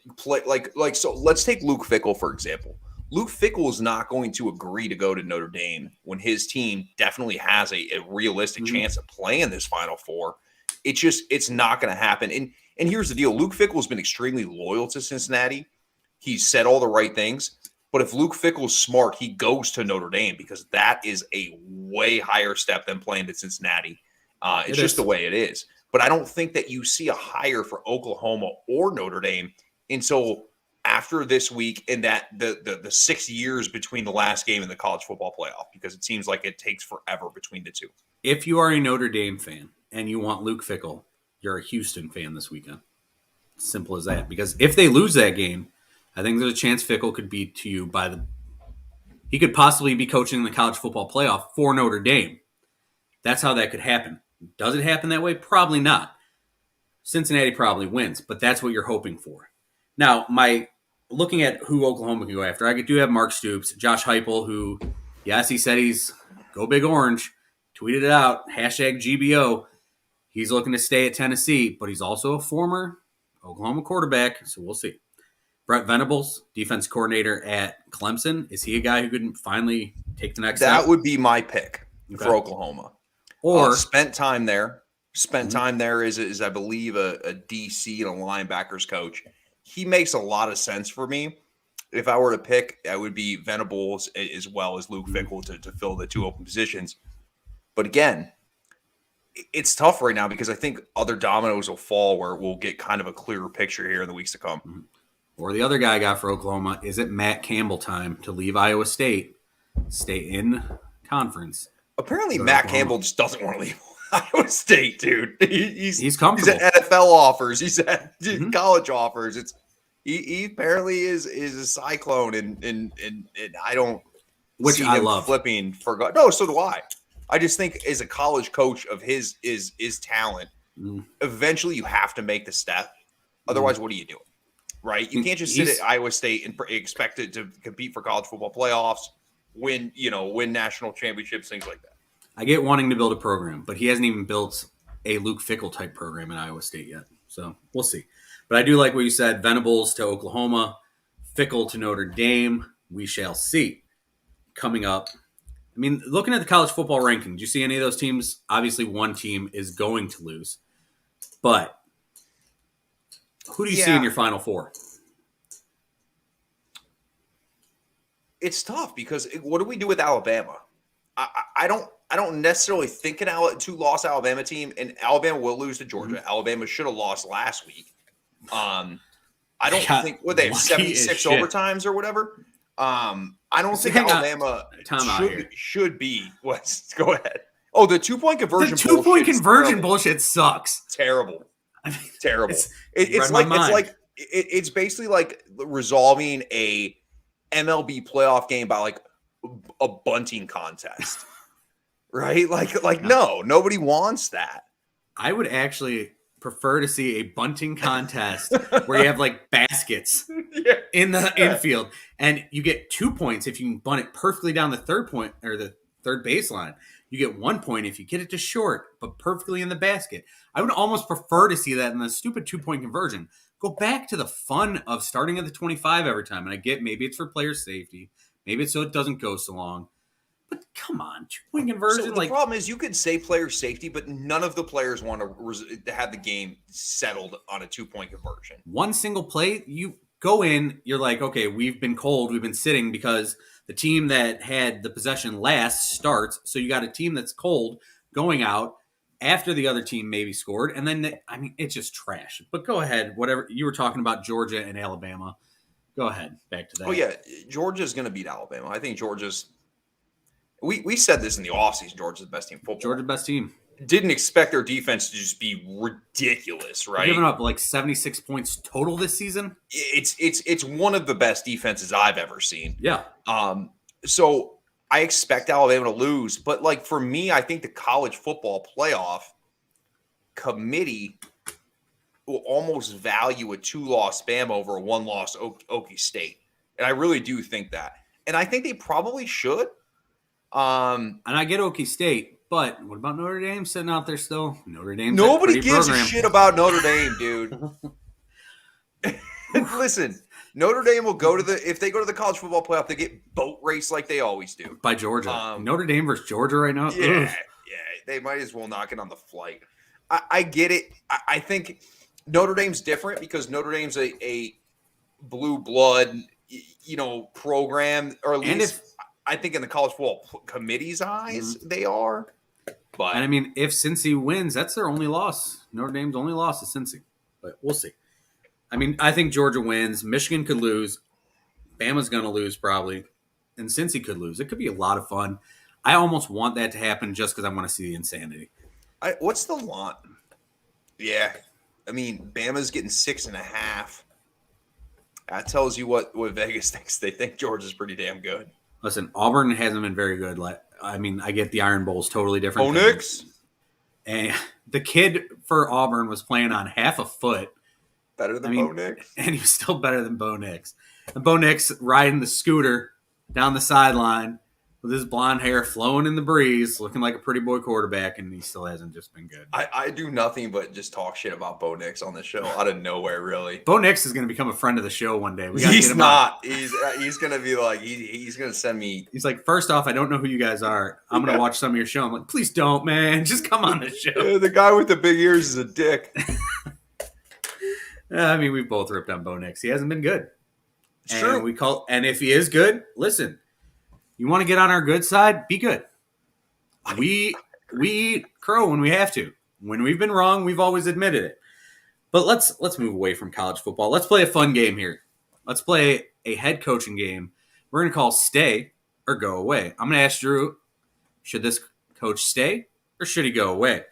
so let's take Luke Fickell, for example. Luke Fickell is not going to agree to go to Notre Dame when his team definitely has a realistic chance of playing this Final Four. It's not going to happen. And here's the deal: Luke Fickell has been extremely loyal to Cincinnati. He's said all the right things. But if Luke Fickell's smart, he goes to Notre Dame because that is a way higher step than playing at Cincinnati. It's just the way it is. But I don't think that you see a hire for Oklahoma or Notre Dame until after this week and that the 6 years between the last game and the college football playoff, because it seems like it takes forever between the two. If you are a Notre Dame fan and you want Luke Fickell, you're a Houston fan this weekend. Simple as that. Because if they lose that game, I think there's a chance Fickell could be to you he could possibly be coaching the college football playoff for Notre Dame. That's how that could happen. Does it happen that way? Probably not. Cincinnati probably wins, but that's what you're hoping for. Now, looking at who Oklahoma can go after, I do have Mark Stoops, Josh Heupel, who, yes, he said he's go Big Orange, tweeted it out, #GBO. He's looking to stay at Tennessee, but he's also a former Oklahoma quarterback, so we'll see. Brett Venables, defense coordinator at Clemson. Is he a guy who could finally take the next step? That would be my pick for Oklahoma. Or spent time there. Time there is I believe, a DC and a linebackers coach. He makes a lot of sense for me. If I were to pick, I would be Venables as well as Luke Fickell to fill the two open positions. But again, it's tough right now because I think other dominoes will fall where we'll get kind of a clearer picture here in the weeks to come. Or the other guy I got for Oklahoma, is it Matt Campbell time to leave Iowa State, stay in conference? Apparently, Matt Campbell just doesn't want to leave Iowa State, dude. He's comfortable. He's at NFL offers. He's at college offers. He apparently is a cyclone, and I don't see him love flipping for God. No, so do I. I just think as a college coach of his talent, eventually you have to make the step. Otherwise, what are you doing? Right? You can't just sit at Iowa State and expect it to compete for college football playoffs, win national championships, things like that. I get wanting to build a program, but he hasn't even built a Luke Fickell type program at Iowa State yet. So we'll see. But I do like what you said. Venables to Oklahoma, Fickell to Notre Dame. We shall see. Coming up, I mean, looking at the college football ranking, do you see any of those teams? Obviously, one team is going to lose. But who do you see in your Final Four? It's tough because what do we do with Alabama? I don't necessarily think a two-loss Alabama team, and Alabama will lose to Georgia. Alabama should have lost last week. I don't think they have 76 overtimes or whatever. I don't think Alabama should be. Go ahead. Oh, the 2-point conversion. The 2-point conversion bullshit sucks. Terrible. Terrible. It's basically like resolving a MLB playoff game by like a bunting contest, right? No, nobody wants that. I would actually prefer to see a bunting contest where you have like baskets in the infield, and you get 2 points if you can bunt it perfectly down the third point or the third baseline. You get 1 point if you get it to short, but perfectly in the basket. I would almost prefer to see that in the stupid 2-point conversion. Go back to the fun of starting at the 25 every time. And I get maybe it's for player safety. Maybe it's so it doesn't go so long. But come on, 2-point conversion. So the problem is you could say player safety, but none of the players want to have the game settled on a 2-point conversion. One single play, you go in, you're like, okay, we've been cold. We've been sitting because the team that had the possession last starts. So you got a team that's cold going out after the other team maybe scored. And then, it's just trash. But go ahead. Whatever. You were talking about Georgia and Alabama. Go ahead. Back to that. Oh, yeah. Georgia's going to beat Alabama. I think Georgia's – we said this in the offseason. Georgia's the best team in football. Georgia's best team. Didn't expect their defense to just be ridiculous, right? They're giving up like 76 points total this season. It's one of the best defenses I've ever seen. Yeah. So I expect Alabama to lose, but like for me, I think the college football playoff committee will almost value a 2-loss Bama over a 1-loss Okie State, and I really do think that, and I think they probably should. And I get Okie State, but what about Notre Dame sitting out there still? Notre Dame's Nobody pretty gives program. a shit about Notre Dame, dude. Listen, Notre Dame will go to if they go to the college football playoff, they get boat race like they always do. By Georgia. Notre Dame versus Georgia right now? Yeah, Ugh. they might as well knock it on the flight. I get it. I think Notre Dame's different because Notre Dame's a blue blood, program, or at least I think in the college football committee's eyes, they are. But and I mean, if Cincy wins, that's their only loss. Notre Dame's only loss is Cincy. But we'll see. I mean, I think Georgia wins. Michigan could lose. Bama's going to lose probably. And Cincy could lose. It could be a lot of fun. I almost want that to happen just because I want to see the insanity. What's the line? Yeah. I mean, Bama's getting 6.5. That tells you what Vegas thinks. They think Georgia's pretty damn good. Listen, Auburn hasn't been very good. I mean, I get the Iron Bowl is totally different. Bo Nix. And the kid for Auburn was playing on half a foot. Better than Bo Nix. And he was still better than Bo Nix. And Bo Nix riding the scooter down the sideline with his blonde hair flowing in the breeze, looking like a pretty boy quarterback, and he still hasn't just been good. I do nothing but just talk shit about Bo Nix on the show out of nowhere, really. Bo Nix is going to become a friend of the show one day. He's not. He's going to be like, he's going to send me. He's like, first off, I don't know who you guys are. I'm going to watch some of your show. I'm like, please don't, man. Just come on the show. The guy with the big ears is a dick. I mean, we both ripped on Bo Nix. He hasn't been good. It's true. And if he is good, listen. You want to get on our good side? Be good. We eat crow when we have to. When we've been wrong, we've always admitted it. But let's move away from college football. Let's play a fun game here. Let's play a head coaching game. We're going to call stay or go away. I'm going to ask Drew, should this coach stay or should he go away? And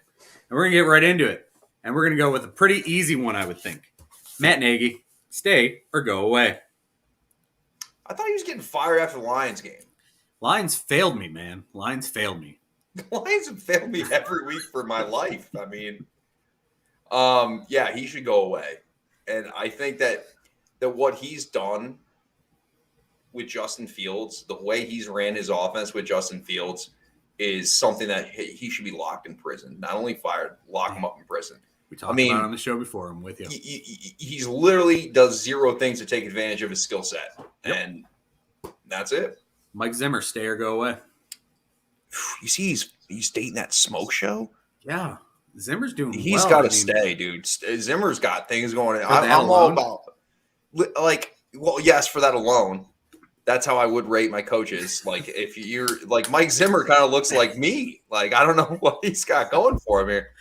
we're going to get right into it. And we're going to go with a pretty easy one, I would think. Matt Nagy, stay or go away. I thought he was getting fired after the Lions game. Lions failed me, man. Lions failed me. The Lions have failed me every week for my life. I mean, yeah, he should go away. And I think that what he's done with Justin Fields, the way he's ran his offense with Justin Fields, is something that he should be locked in prison. Not only fired, lock him up in prison. We talked about it on the show before. I'm with you. He's literally does zero things to take advantage of his skill set. Yep. And that's it. Mike Zimmer, stay or go away. You see, he's dating that smoke show. Yeah, Zimmer's doing. He's got to stay, dude. Zimmer's got things going on. I'm all about, yes, for that alone. That's how I would rate my coaches. Like, if you're like Mike Zimmer, kind of looks like me. Like, I don't know what he's got going for him here.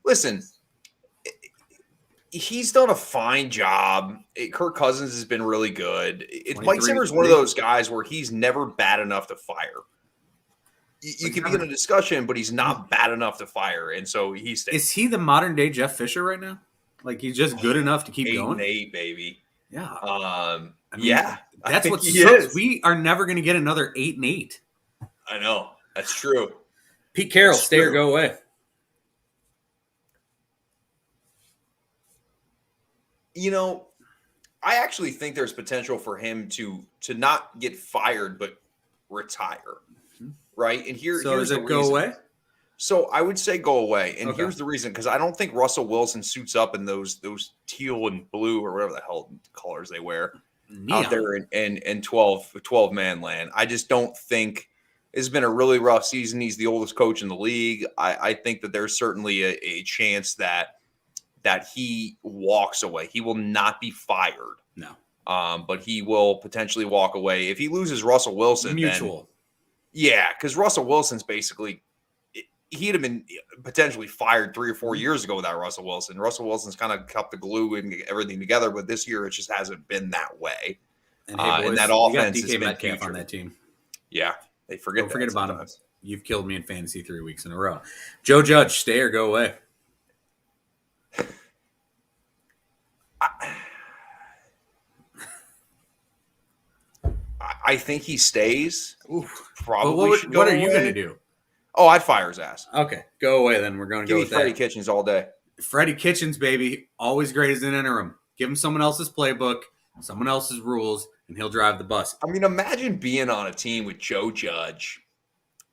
Listen. He's done a fine job. Kirk Cousins has been really good. Mike Zimmer's one of those guys where he's never bad enough to fire. You can be in a discussion, but he's not bad enough to fire, and so he stays. Is he the modern day Jeff Fisher right now? Like he's just good enough to keep going? 8-8, baby. Yeah. Yeah. That's what sucks. We are never going to get another 8-8. I know. That's true. Pete Carroll, stay or go away. I actually think there's potential for him to not get fired, but retire. Right? And here's is it the go reason. away? So I would say go away. And here's the reason, because I don't think Russell Wilson suits up in those teal and blue or whatever the hell colors they wear out there in 12 man land. I just don't think it's been a really rough season. He's the oldest coach in the league. I think that there's certainly a chance that he walks away. He will not be fired. No. But he will potentially walk away. If he loses Russell Wilson, mutual. Yeah, because Russell Wilson's basically he'd have been potentially fired 3 or 4 years ago without Russell Wilson. Russell Wilson's kind of kept the glue and everything together, but this year it just hasn't been that way. And, hey boys, and that offense has been Metcalf on that team. Yeah, they forget. Don't forget about him. You've killed me in fantasy 3 weeks in a row. Joe Judge, stay or go away. I think he stays. Oof. Probably But should what go are you away. going to do? Oh, I'd fire his ass. Okay, go away then. We're going to Give go me with Freddie that. Kitchens all day. Freddie Kitchens, baby, always great as an interim. Give him someone else's playbook, someone else's rules, and he'll drive the bus. I mean, imagine being on a team with Joe Judge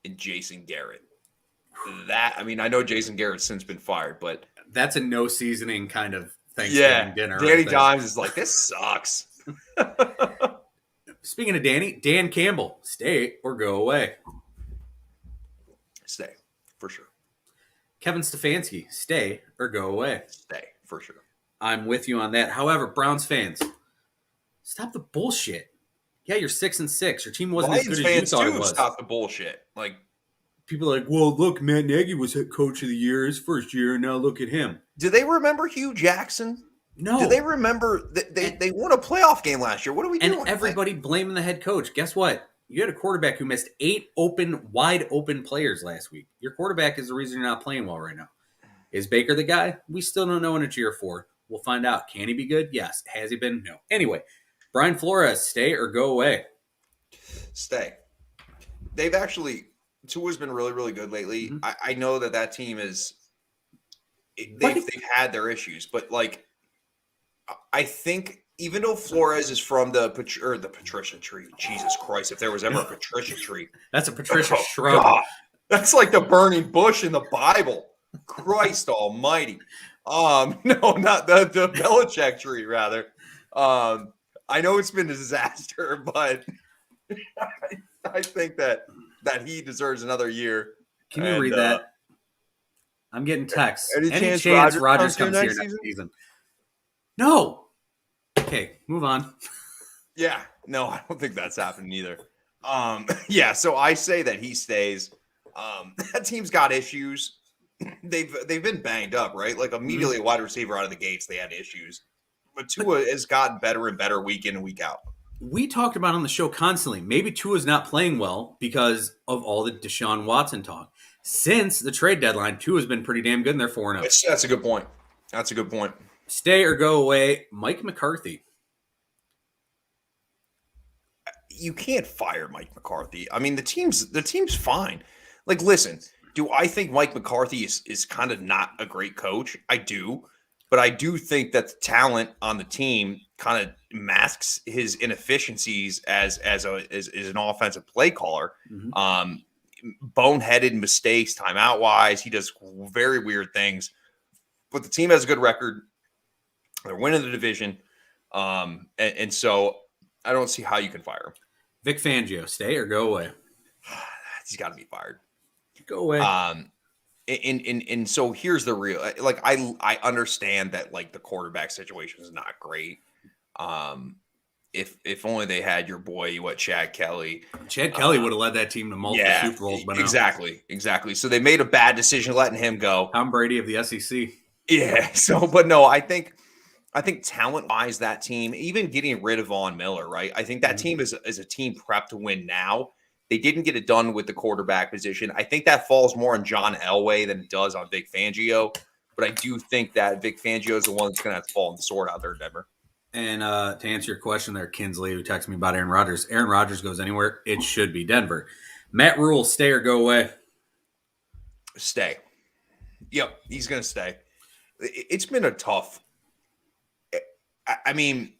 and Jason Garrett. I know Jason Garrett's since been fired, but That's a no seasoning kind of Thanksgiving dinner. Danny right there. Dimes is like, this sucks. Speaking of Danny, Dan Campbell, stay or go away. Stay, for sure. Kevin Stefanski, stay or go away. Stay, for sure. I'm with you on that. However, Browns fans, stop the bullshit. Yeah, you're 6-6. Your team wasn't Lions as good as you fans thought it too was. stop the bullshit. Like, People are like, well, look, Matt Nagy was head coach of the year his first year, and now look at him. do they remember Hugh Jackson? No. Do they remember they won a playoff game last year? What are we doing? And everybody blaming the head coach. Guess what? You had a quarterback who missed 8 wide open players last week. Your quarterback is the reason you're not playing well right now. Is Baker the guy? We still don't know in it's year 4. We'll find out. Can he be good? Yes. Has he been? No. Anyway, Brian Flores, stay or go away? Stay. They've actually Tua's been really, really good lately. Mhm. I know that team is they've had their issues, but like I think even though Flores is from the Patricia tree, Jesus Christ, if there was ever a Patricia tree, That's a Patricia oh, shrub. God. That's like the burning bush in the Bible. Christ Almighty. No, not the Belichick tree, rather. I know it's been a disaster, but I think that he deserves another year. Can you read that? I'm getting texts. Any Any chance chance Rodgers Rodgers comes comes here here next next season? No. Okay, move on. Yeah, no, I don't think that's happening either. Yeah, so I say that he stays. That team's got issues. They've been banged up, right? Like immediately a wide receiver out of the gates, they had issues. But Tua has gotten better and better week in and week out. We talked about on the show constantly. Maybe Tua's not playing well because of all the Deshaun Watson talk. Since the trade deadline, Tua's been pretty damn good in their 4-0. That's a good point. That's a good point. Stay or go away, Mike McCarthy. You can't fire Mike McCarthy. I mean, the team's fine. Like, listen, do I think Mike McCarthy is kind of not a great coach? I do. But I do think that the talent on the team kind of masks his inefficiencies as an offensive play caller. Mm-hmm. Boneheaded mistakes, timeout wise. He does very weird things. But the team has a good record. They're winning the division. And so I don't see how you can fire him. Vic Fangio, stay or go away? He's got to be fired. Go away. And so here's the real, like, I understand that like the quarterback situation is not great. If only they had your boy, Chad Kelly. Chad Kelly would have led that team to multiple Super Bowls. But exactly. So they made a bad decision letting him go. Tom Brady of the SEC. Yeah. So, but no, I think talent wise, that team, even getting rid of Von Miller, right? I think that team is a team prepped to win now. They didn't get it done with the quarterback position. I think that falls more on John Elway than it does on Vic Fangio. But I do think that Vic Fangio is the one that's going to have to fall on the sword out there in Denver. And to answer your question there, Kinsley, who texted me about Aaron Rodgers. Aaron Rodgers goes anywhere, it should be Denver. Matt Rule, stay or go away? Stay. Yep, he's going to stay. It's been a tough. I mean,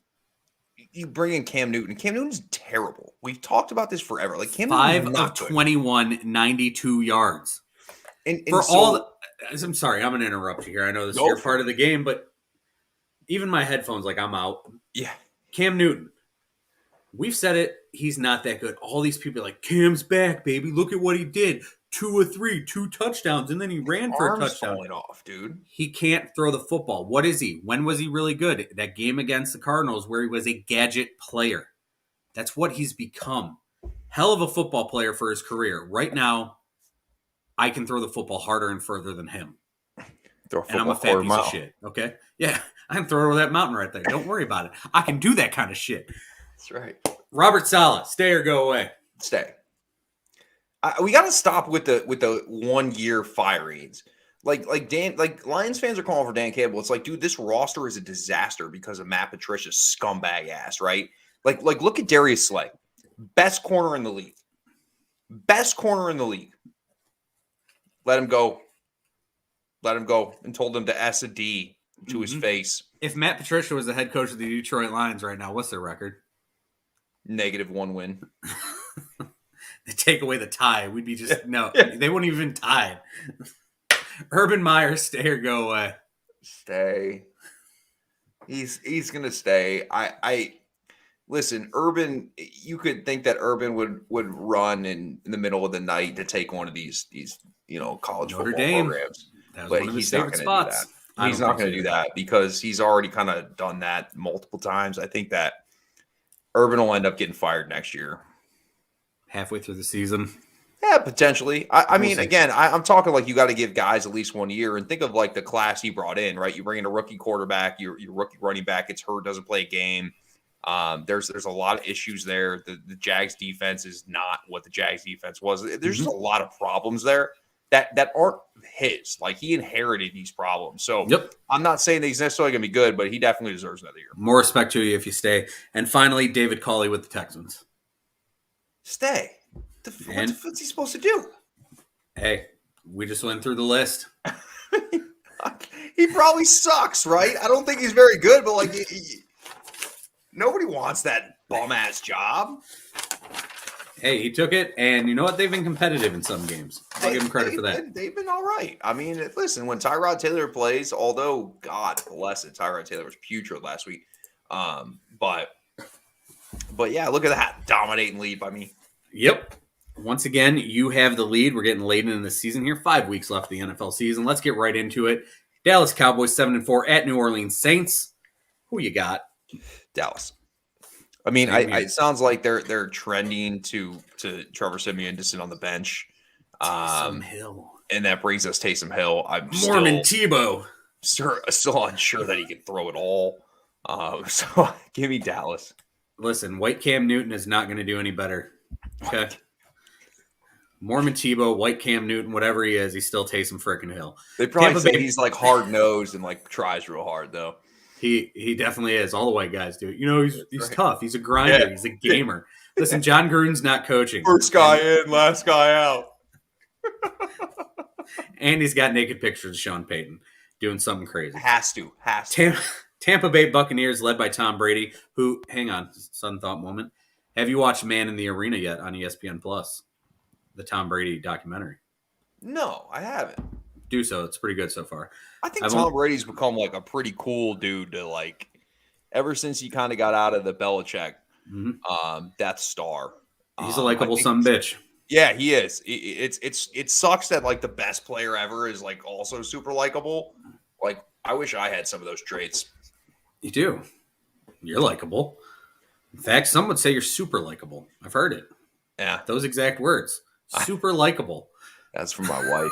you bring in Cam Newton. Cam Newton's terrible. We've talked about this forever. Like Cam 5 Newton's of 21, 92 yards. And For so, all I'm sorry, I'm going to interrupt you here. I know this is your part of the game, but even my headphones, like I'm out. Yeah. Cam Newton. We've said it. He's not that good. All these people are like, Cam's back, baby. Look at what he did. 2 of 3, 2 touchdowns, and then he ran for a touchdown. Falling off, dude. He can't throw the football. What is he? When was he really good? That game against the Cardinals where he was a gadget player. That's what he's become. Hell of a football player for his career. Right now, I can throw the football harder and further than him. And I'm a fat piece of shit. Okay? Yeah, I can throw it over that mountain right there. Don't worry about it. I can do that kind of shit. That's right. Robert Saleh, stay or go away? Stay. We got to stop with the 1 year firings. Like Lions fans are calling for Dan Campbell. It's like, dude, this roster is a disaster because of Matt Patricia's scumbag ass, right? Like look at Darius Slay. Best corner in the league. Best corner in the league. Let him go. Let him go. And told him to S a D to his face. If Matt Patricia was the head coach of the Detroit Lions right now, what's their record? -1 win. They take away the tie. We'd be just they wouldn't even tie. Urban Meyer, stay or go away. Stay. He's gonna stay. I listen, Urban. You could think that Urban would run in the middle of the night to take one of these college Notre football Dame programs, That was but one of his he's not favorite going to do spots. that. He's not going to do that because he's already kind of done that multiple times. I think that Urban will end up getting fired next year. Halfway through the season. Yeah, potentially. I mean, again, I'm talking like you got to give guys at least 1 year and think of like the class he brought in, right? You bring in a rookie quarterback, your rookie running back gets hurt, doesn't play a game. There's a lot of issues there. The Jags defense is not what the Jags defense was. There's just a lot of problems there that aren't his. Like he inherited these problems. So I'm not saying that he's necessarily going to be good, but he definitely deserves another year. More respect to you if you stay. And finally, David Culley with the Texans. Stay. What's he supposed to do? Hey, we just went through the list. He probably sucks, right? I don't think he's very good, but like nobody wants that bum-ass job. Hey, he took it, and you know what? They've been competitive in some games. I'll give him credit for that. They've been all right. I mean, listen, when Tyrod Taylor plays, although, God bless it, Tyrod Taylor was putrid last week. But yeah, look at that dominating lead by me. Yep. Once again, you have the lead. We're getting late into the season here. 5 weeks left of the NFL season. Let's get right into it. Dallas Cowboys 7-4 at New Orleans Saints. Who you got? Dallas. I mean, it sounds like they're trending to Trevor Siemian to sit on the bench. Taysom Hill. And that brings us Taysom Hill. I'm Mormon Tebow. Still unsure that he can throw it all. So give me Dallas. Listen, White Cam Newton is not going to do any better. Okay. Mormon Tebow, White Cam Newton, whatever he is, he's still Taysom frickin' Hill. They probably say he's like hard nosed and like tries real hard though. He definitely is. All the white guys do it. You know, he's tough. He's a grinder. Yeah. He's a gamer. Listen, John Gruden's not coaching. First guy in, last guy out. And he's got naked pictures of Sean Payton doing something crazy. Has to. Tampa Bay Buccaneers led by Tom Brady, who, hang on, sudden thought moment. Have you watched Man in the Arena yet on ESPN Plus? The Tom Brady documentary. No, I haven't. Do so. It's pretty good so far. I think Tom Brady's become like a pretty cool dude to like ever since he kind of got out of the Belichick Death Star. He's a likable son bitch. Yeah, he is. It sucks that like the best player ever is like also super likable. Like I wish I had some of those traits. You do. You're likable. In fact, some would say you're super likable. I've heard it. Yeah. Those exact words. Super likable. That's from my wife.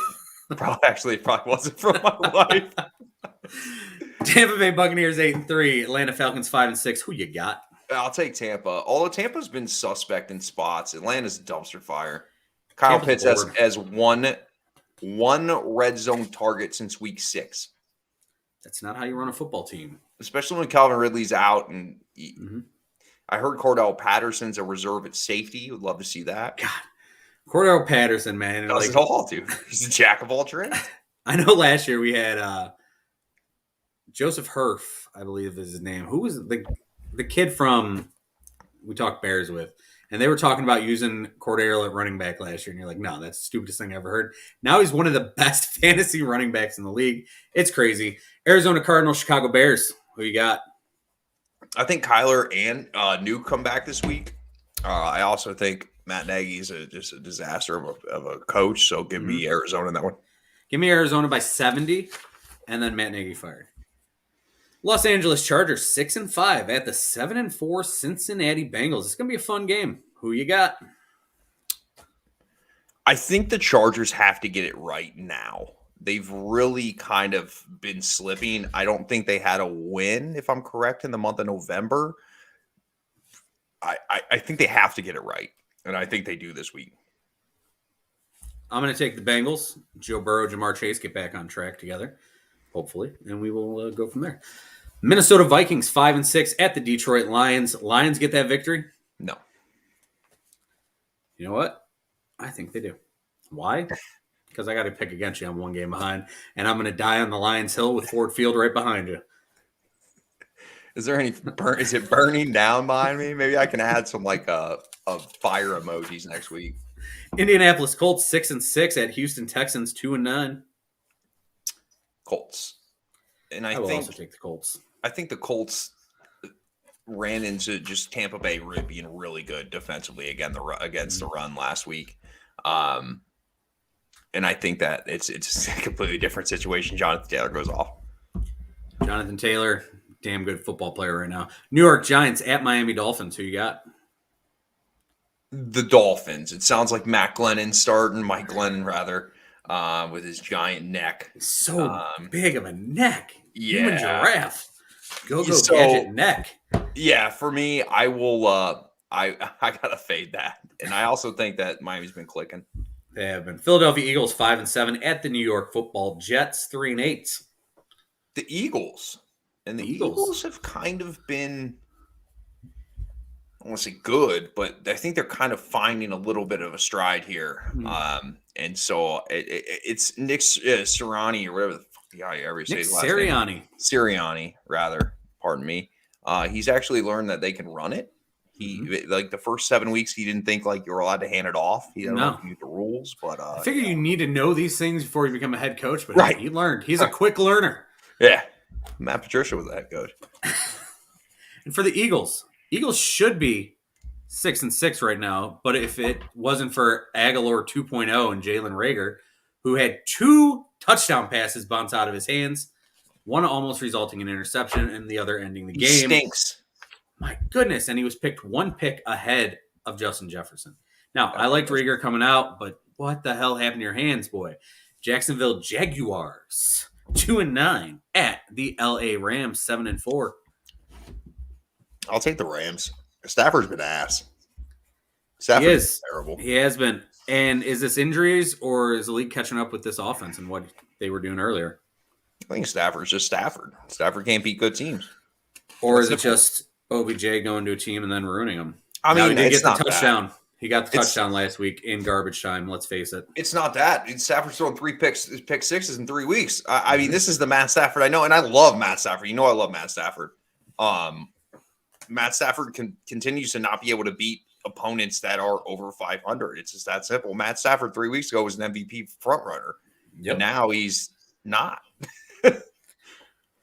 Probably wasn't from my wife. Tampa Bay Buccaneers 8-3, Atlanta Falcons 5-6. Who you got? I'll take Tampa. Although Tampa's been suspect in spots, Atlanta's a dumpster fire. Kyle Pitts has one red zone target since week 6. That's not how you run a football team. Especially when Calvin Ridley's out. And I heard Cordell Patterson's a reserve at safety. Would love to see that. God. Cordell Patterson, man. Does it all, dude. He's a jack of all trades. I know last year we had Joseph Hurf, I believe is his name. Who was the kid from we talked Bears with? And they were talking about using Cordell at running back last year. And you're like, no, that's the stupidest thing I ever heard. Now he's one of the best fantasy running backs in the league. It's crazy. Arizona Cardinals, Chicago Bears. Who you got? I think Kyler and Nuke come back this week. I also think Matt Nagy is just a disaster of a coach. So give me Arizona in that one. Give me Arizona by 70, and then Matt Nagy fired. Los Angeles Chargers 6-5 at the 7-4 Cincinnati Bengals. It's gonna be a fun game. Who you got? I think the Chargers have to get it right now. They've really kind of been slipping. I don't think they had a win, if I'm correct, in the month of November. I think they have to get it right, and I think they do this week. I'm going to take the Bengals. Joe Burrow, Jamar Chase get back on track together, hopefully, and we will go from there. Minnesota Vikings 5-6 at the Detroit Lions. Lions get that victory? No. You know what? I think they do. Why? Because I got to pick against you. I'm one game behind, and I'm going to die on the Lions Hill with Ford Field right behind you. Is there any is it burning down behind me? Maybe I can add some like fire emojis next week. Indianapolis Colts 6-6 at Houston Texans 2-9. Colts. And I will think also take the Colts. I think the Colts ran into just Tampa Bay being really good defensively against the run last week. And I think that it's a completely different situation. Jonathan Taylor goes off. Jonathan Taylor, damn good football player right now. New York Giants at Miami Dolphins. Who you got? The Dolphins. It sounds like Mike Glennon rather, with his giant neck. So big of a neck. Yeah. Human giraffe. Go gadget neck. Yeah, for me, I will I gotta fade that. And I also think that Miami's been clicking. They have been. Philadelphia Eagles 5-7 at the New York Football Jets 3-8. The Eagles. And the Eagles have kind of been, I don't want to say good, but I think they're kind of finding a little bit of a stride here. And so it's Nick Sirianni or whatever the fuck the guy ever say his last name. Sirianni, rather. Pardon me. He's actually learned that they can run it. He like the first 7 weeks, he didn't think like you were allowed to hand it off. He didn't know the rules, but I figure you need to know these things before you become a head coach. But right, he learned. He's a quick learner. Yeah, Matt Patricia was the head coach. And for the Eagles should be 6-6 right now. But if it wasn't for Aguilar 2.0 and Jalen Reagor, who had 2 touchdown passes bounce out of his hands, one almost resulting in an interception, and the other ending the game. He stinks. My goodness. And he was picked 1 pick ahead of Justin Jefferson. Now, I liked Reagor coming out, but what the hell happened to your hands, boy? Jacksonville Jaguars 2-9 at the LA Rams 7-4. I'll take the Rams. Stafford's been ass. He is terrible. He has been. And is this injuries or is the league catching up with this offense and what they were doing earlier? I think Stafford's just Stafford. Stafford can't beat good teams. Or is it just OBJ going to a team and then ruining them? I mean, he it's get the not touchdown. That. He got the touchdown last week in garbage time. Let's face it. It's not that. Stafford's thrown 3 pick sixes in 3 weeks. I mean, this is the Matt Stafford I know, and I love Matt Stafford. You know I love Matt Stafford. Matt Stafford continues to not be able to beat opponents that are over 500. It's just that simple. Matt Stafford 3 weeks ago was an MVP frontrunner. Yep. Now he's not.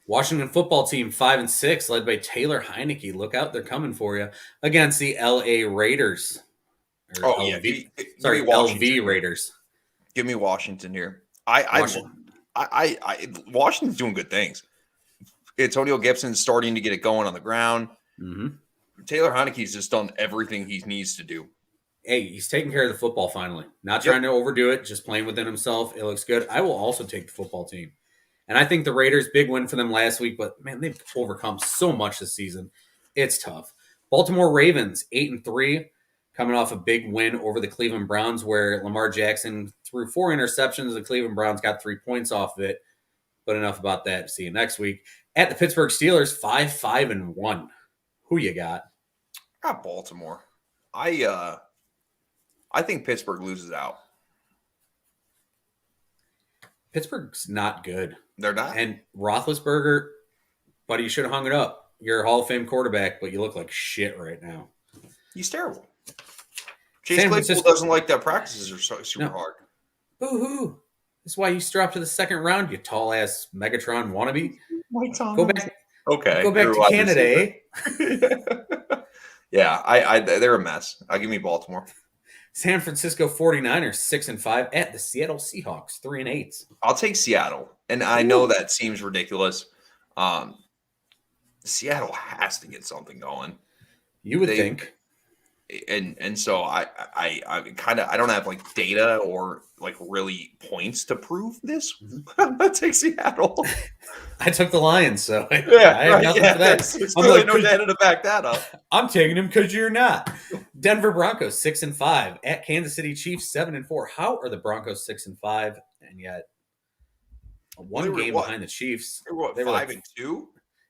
Washington football team 5-6, led by Taylor Heineke. Look out, they're coming for you against the LA Raiders. LV Raiders. Give me Washington here. Washington's doing good things. Antonio Gibson's starting to get it going on the ground. Taylor Heineke's just done everything he needs to do. Hey, he's taking care of the football finally. Not trying to overdo it, just playing within himself. It looks good. I will also take the football team. And I think the Raiders, big win for them last week, but man, they've overcome so much this season. It's tough. Baltimore Ravens, 8-3, coming off a big win over the Cleveland Browns, where Lamar Jackson threw 4 interceptions. The Cleveland Browns got 3 points off of it. But enough about that. See you next week. At the Pittsburgh Steelers, 5-5-1. Who you got? I got Baltimore. I think Pittsburgh loses out. Pittsburgh's not good. They're not. And Roethlisberger, buddy, you should have hung it up. You're a Hall of Fame quarterback, but you look like shit right now. He's terrible. Chase Claypool doesn't like that practices are super hard. Boo-hoo. That's why you dropped to the second round, you tall-ass Megatron wannabe. Go back to Canada, eh? Yeah, they're a mess. I'll give me Baltimore. San Francisco 49ers 6-5 at the Seattle Seahawks 3-8. I'll take Seattle, and I know that seems ridiculous. Seattle has to get something going. You would think, and so I don't have like data or like really points to prove this. I'm gonna take Seattle. I took the Lions, so I have nothing for that. It's really no data to back that up. I'm taking him because you're not. Denver Broncos 6-5 at Kansas City Chiefs 7-4. How are the Broncos 6-5 and yet one game behind the Chiefs? They were 5-2.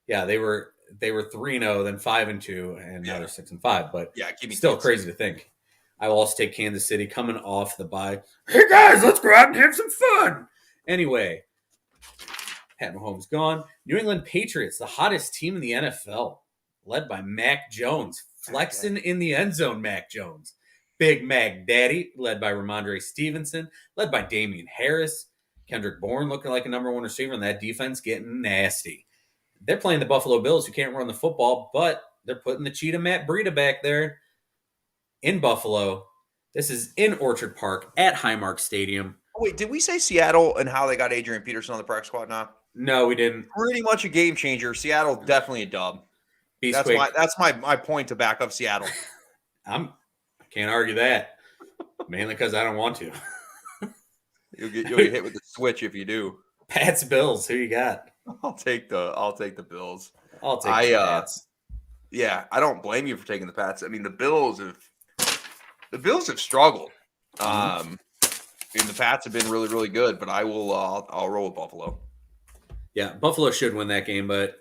Yeah, they were 3-0, then 5-2, and now they're 6-5. But give me still crazy to think. I will also take Kansas City coming off the bye. Hey guys, let's go out and have some fun. Anyway, Pat Mahomes gone. New England Patriots, the hottest team in the NFL, led by Mac Jones, flexing in the end zone. Mac Jones, Big Mac Daddy, led by Ramondre Stevenson, led by Damian Harris, Kendrick Bourne looking like a number one receiver, and that defense getting nasty. They're playing the Buffalo Bills, who can't run the football, but they're putting the cheetah Matt Breida back there in Buffalo. This is in Orchard Park at Highmark Stadium. Wait, did we say Seattle and how they got Adrian Peterson on the practice squad now? No, we didn't. Pretty much a game changer. Seattle definitely a dub. Beastquake. That's my point to back up Seattle. I can't argue that. Mainly because I don't want to. You'll get hit with the switch if you do. Pats Bills. Who you got? I'll take the Bills. I'll take the Pats. Yeah, I don't blame you for taking the Pats. I mean, the Bills have struggled. And the Pats have been really, really good, but I'll roll with Buffalo. Yeah, Buffalo should win that game, but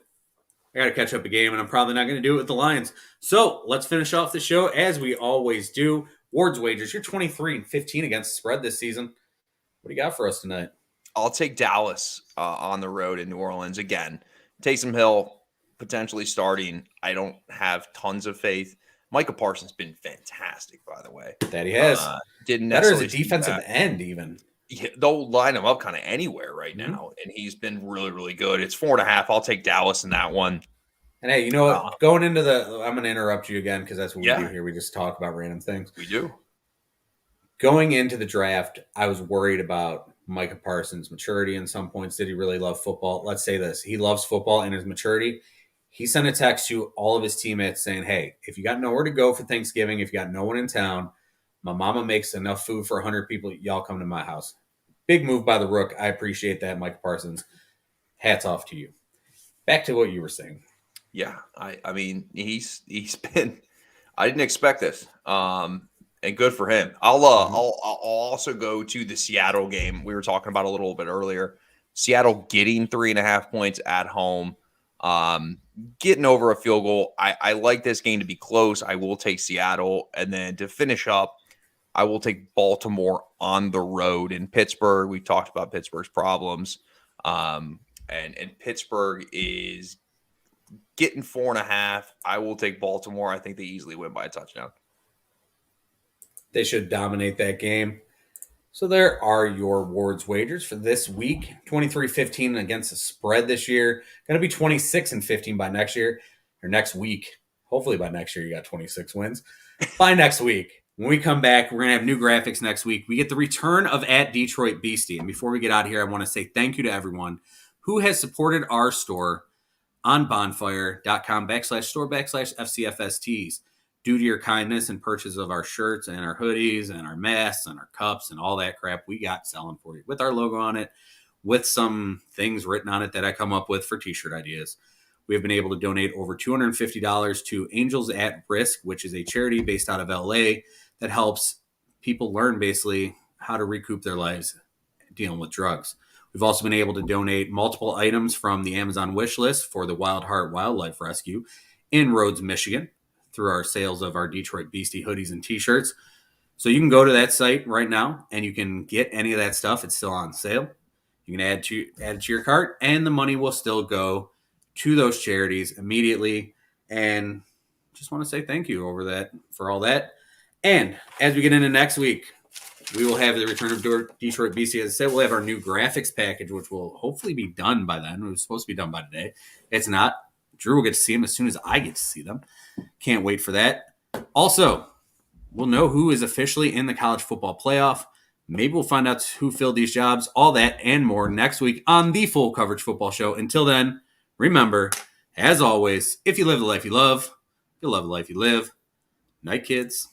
I got to catch up a game, and I'm probably not going to do it with the Lions. So let's finish off the show as we always do. Ward's Wagers, you're 23-15 against the spread this season. What do you got for us tonight? I'll take Dallas on the road in New Orleans again. Taysom Hill potentially starting. I don't have tons of faith. Micah Parsons been fantastic, by the way. That he has. Didn't better as a necessarily defensive end, even. Yeah, they'll line him up kind of anywhere right now, and he's been really, really good. It's 4.5. I'll take Dallas in that one. And hey, you know what? Going into I'm going to interrupt you again because that's what we do here. We just talk about random things. We do. Going into the draft, I was worried about Micah Parsons' maturity in some points. Did he really love football? Let's say this. He loves football and his maturity. He sent a text to all of his teammates saying, hey, if you got nowhere to go for Thanksgiving, if you got no one in town, my mama makes enough food for 100 people. Y'all come to my house. Big move by the Rook. I appreciate that, Micah Parsons. Hats off to you. Back to what you were saying. Yeah, I mean, he's been – I didn't expect this, and good for him. I'll also go to the Seattle game we were talking about a little bit earlier. Seattle getting 3.5 points at home, getting over a field goal. I like this game to be close. I will take Seattle. And then to finish up, I will take Baltimore on the road in Pittsburgh. We talked about Pittsburgh's problems. And Pittsburgh is getting 4.5. I will take Baltimore. I think they easily win by a touchdown. They should dominate that game. So there are your Ward's Wagers for this week. 23-15 against the spread this year. Going to be 26-15 by next year or next week. Hopefully by next year you got 26 wins. By next week. When we come back, we're going to have new graphics next week. We get the return of at Detroit Beastie. And before we get out of here, I want to say thank you to everyone who has supported our store on bonfire.com/store/FCFSTs. Due to your kindness and purchase of our shirts and our hoodies and our masks and our cups and all that crap we got selling for you with our logo on it, with some things written on it that I come up with for t-shirt ideas. We have been able to donate over $250 to Angels at Risk, which is a charity based out of LA that helps people learn basically how to recoup their lives dealing with drugs. We've also been able to donate multiple items from the Amazon wish list for the Wild Heart Wildlife Rescue in Rhodes, Michigan, through our sales of our Detroit Beastie hoodies and t-shirts. So you can go to that site right now and you can get any of that stuff. It's still on sale. You can add it to your cart and the money will still go to those charities immediately. And just want to say thank you for all that. And as we get into next week, we will have the return of Detroit Beastie. As I said, we'll have our new graphics package, which will hopefully be done by then. It was supposed to be done by today. It's not. Drew will get to see them as soon as I get to see them. Can't wait for that. Also, we'll know who is officially in the college football playoff. Maybe we'll find out who filled these jobs. All that and more next week on the Full Coverage Football Show. Until then, remember, as always, if you live the life you love, you'll love the life you live. Night, kids.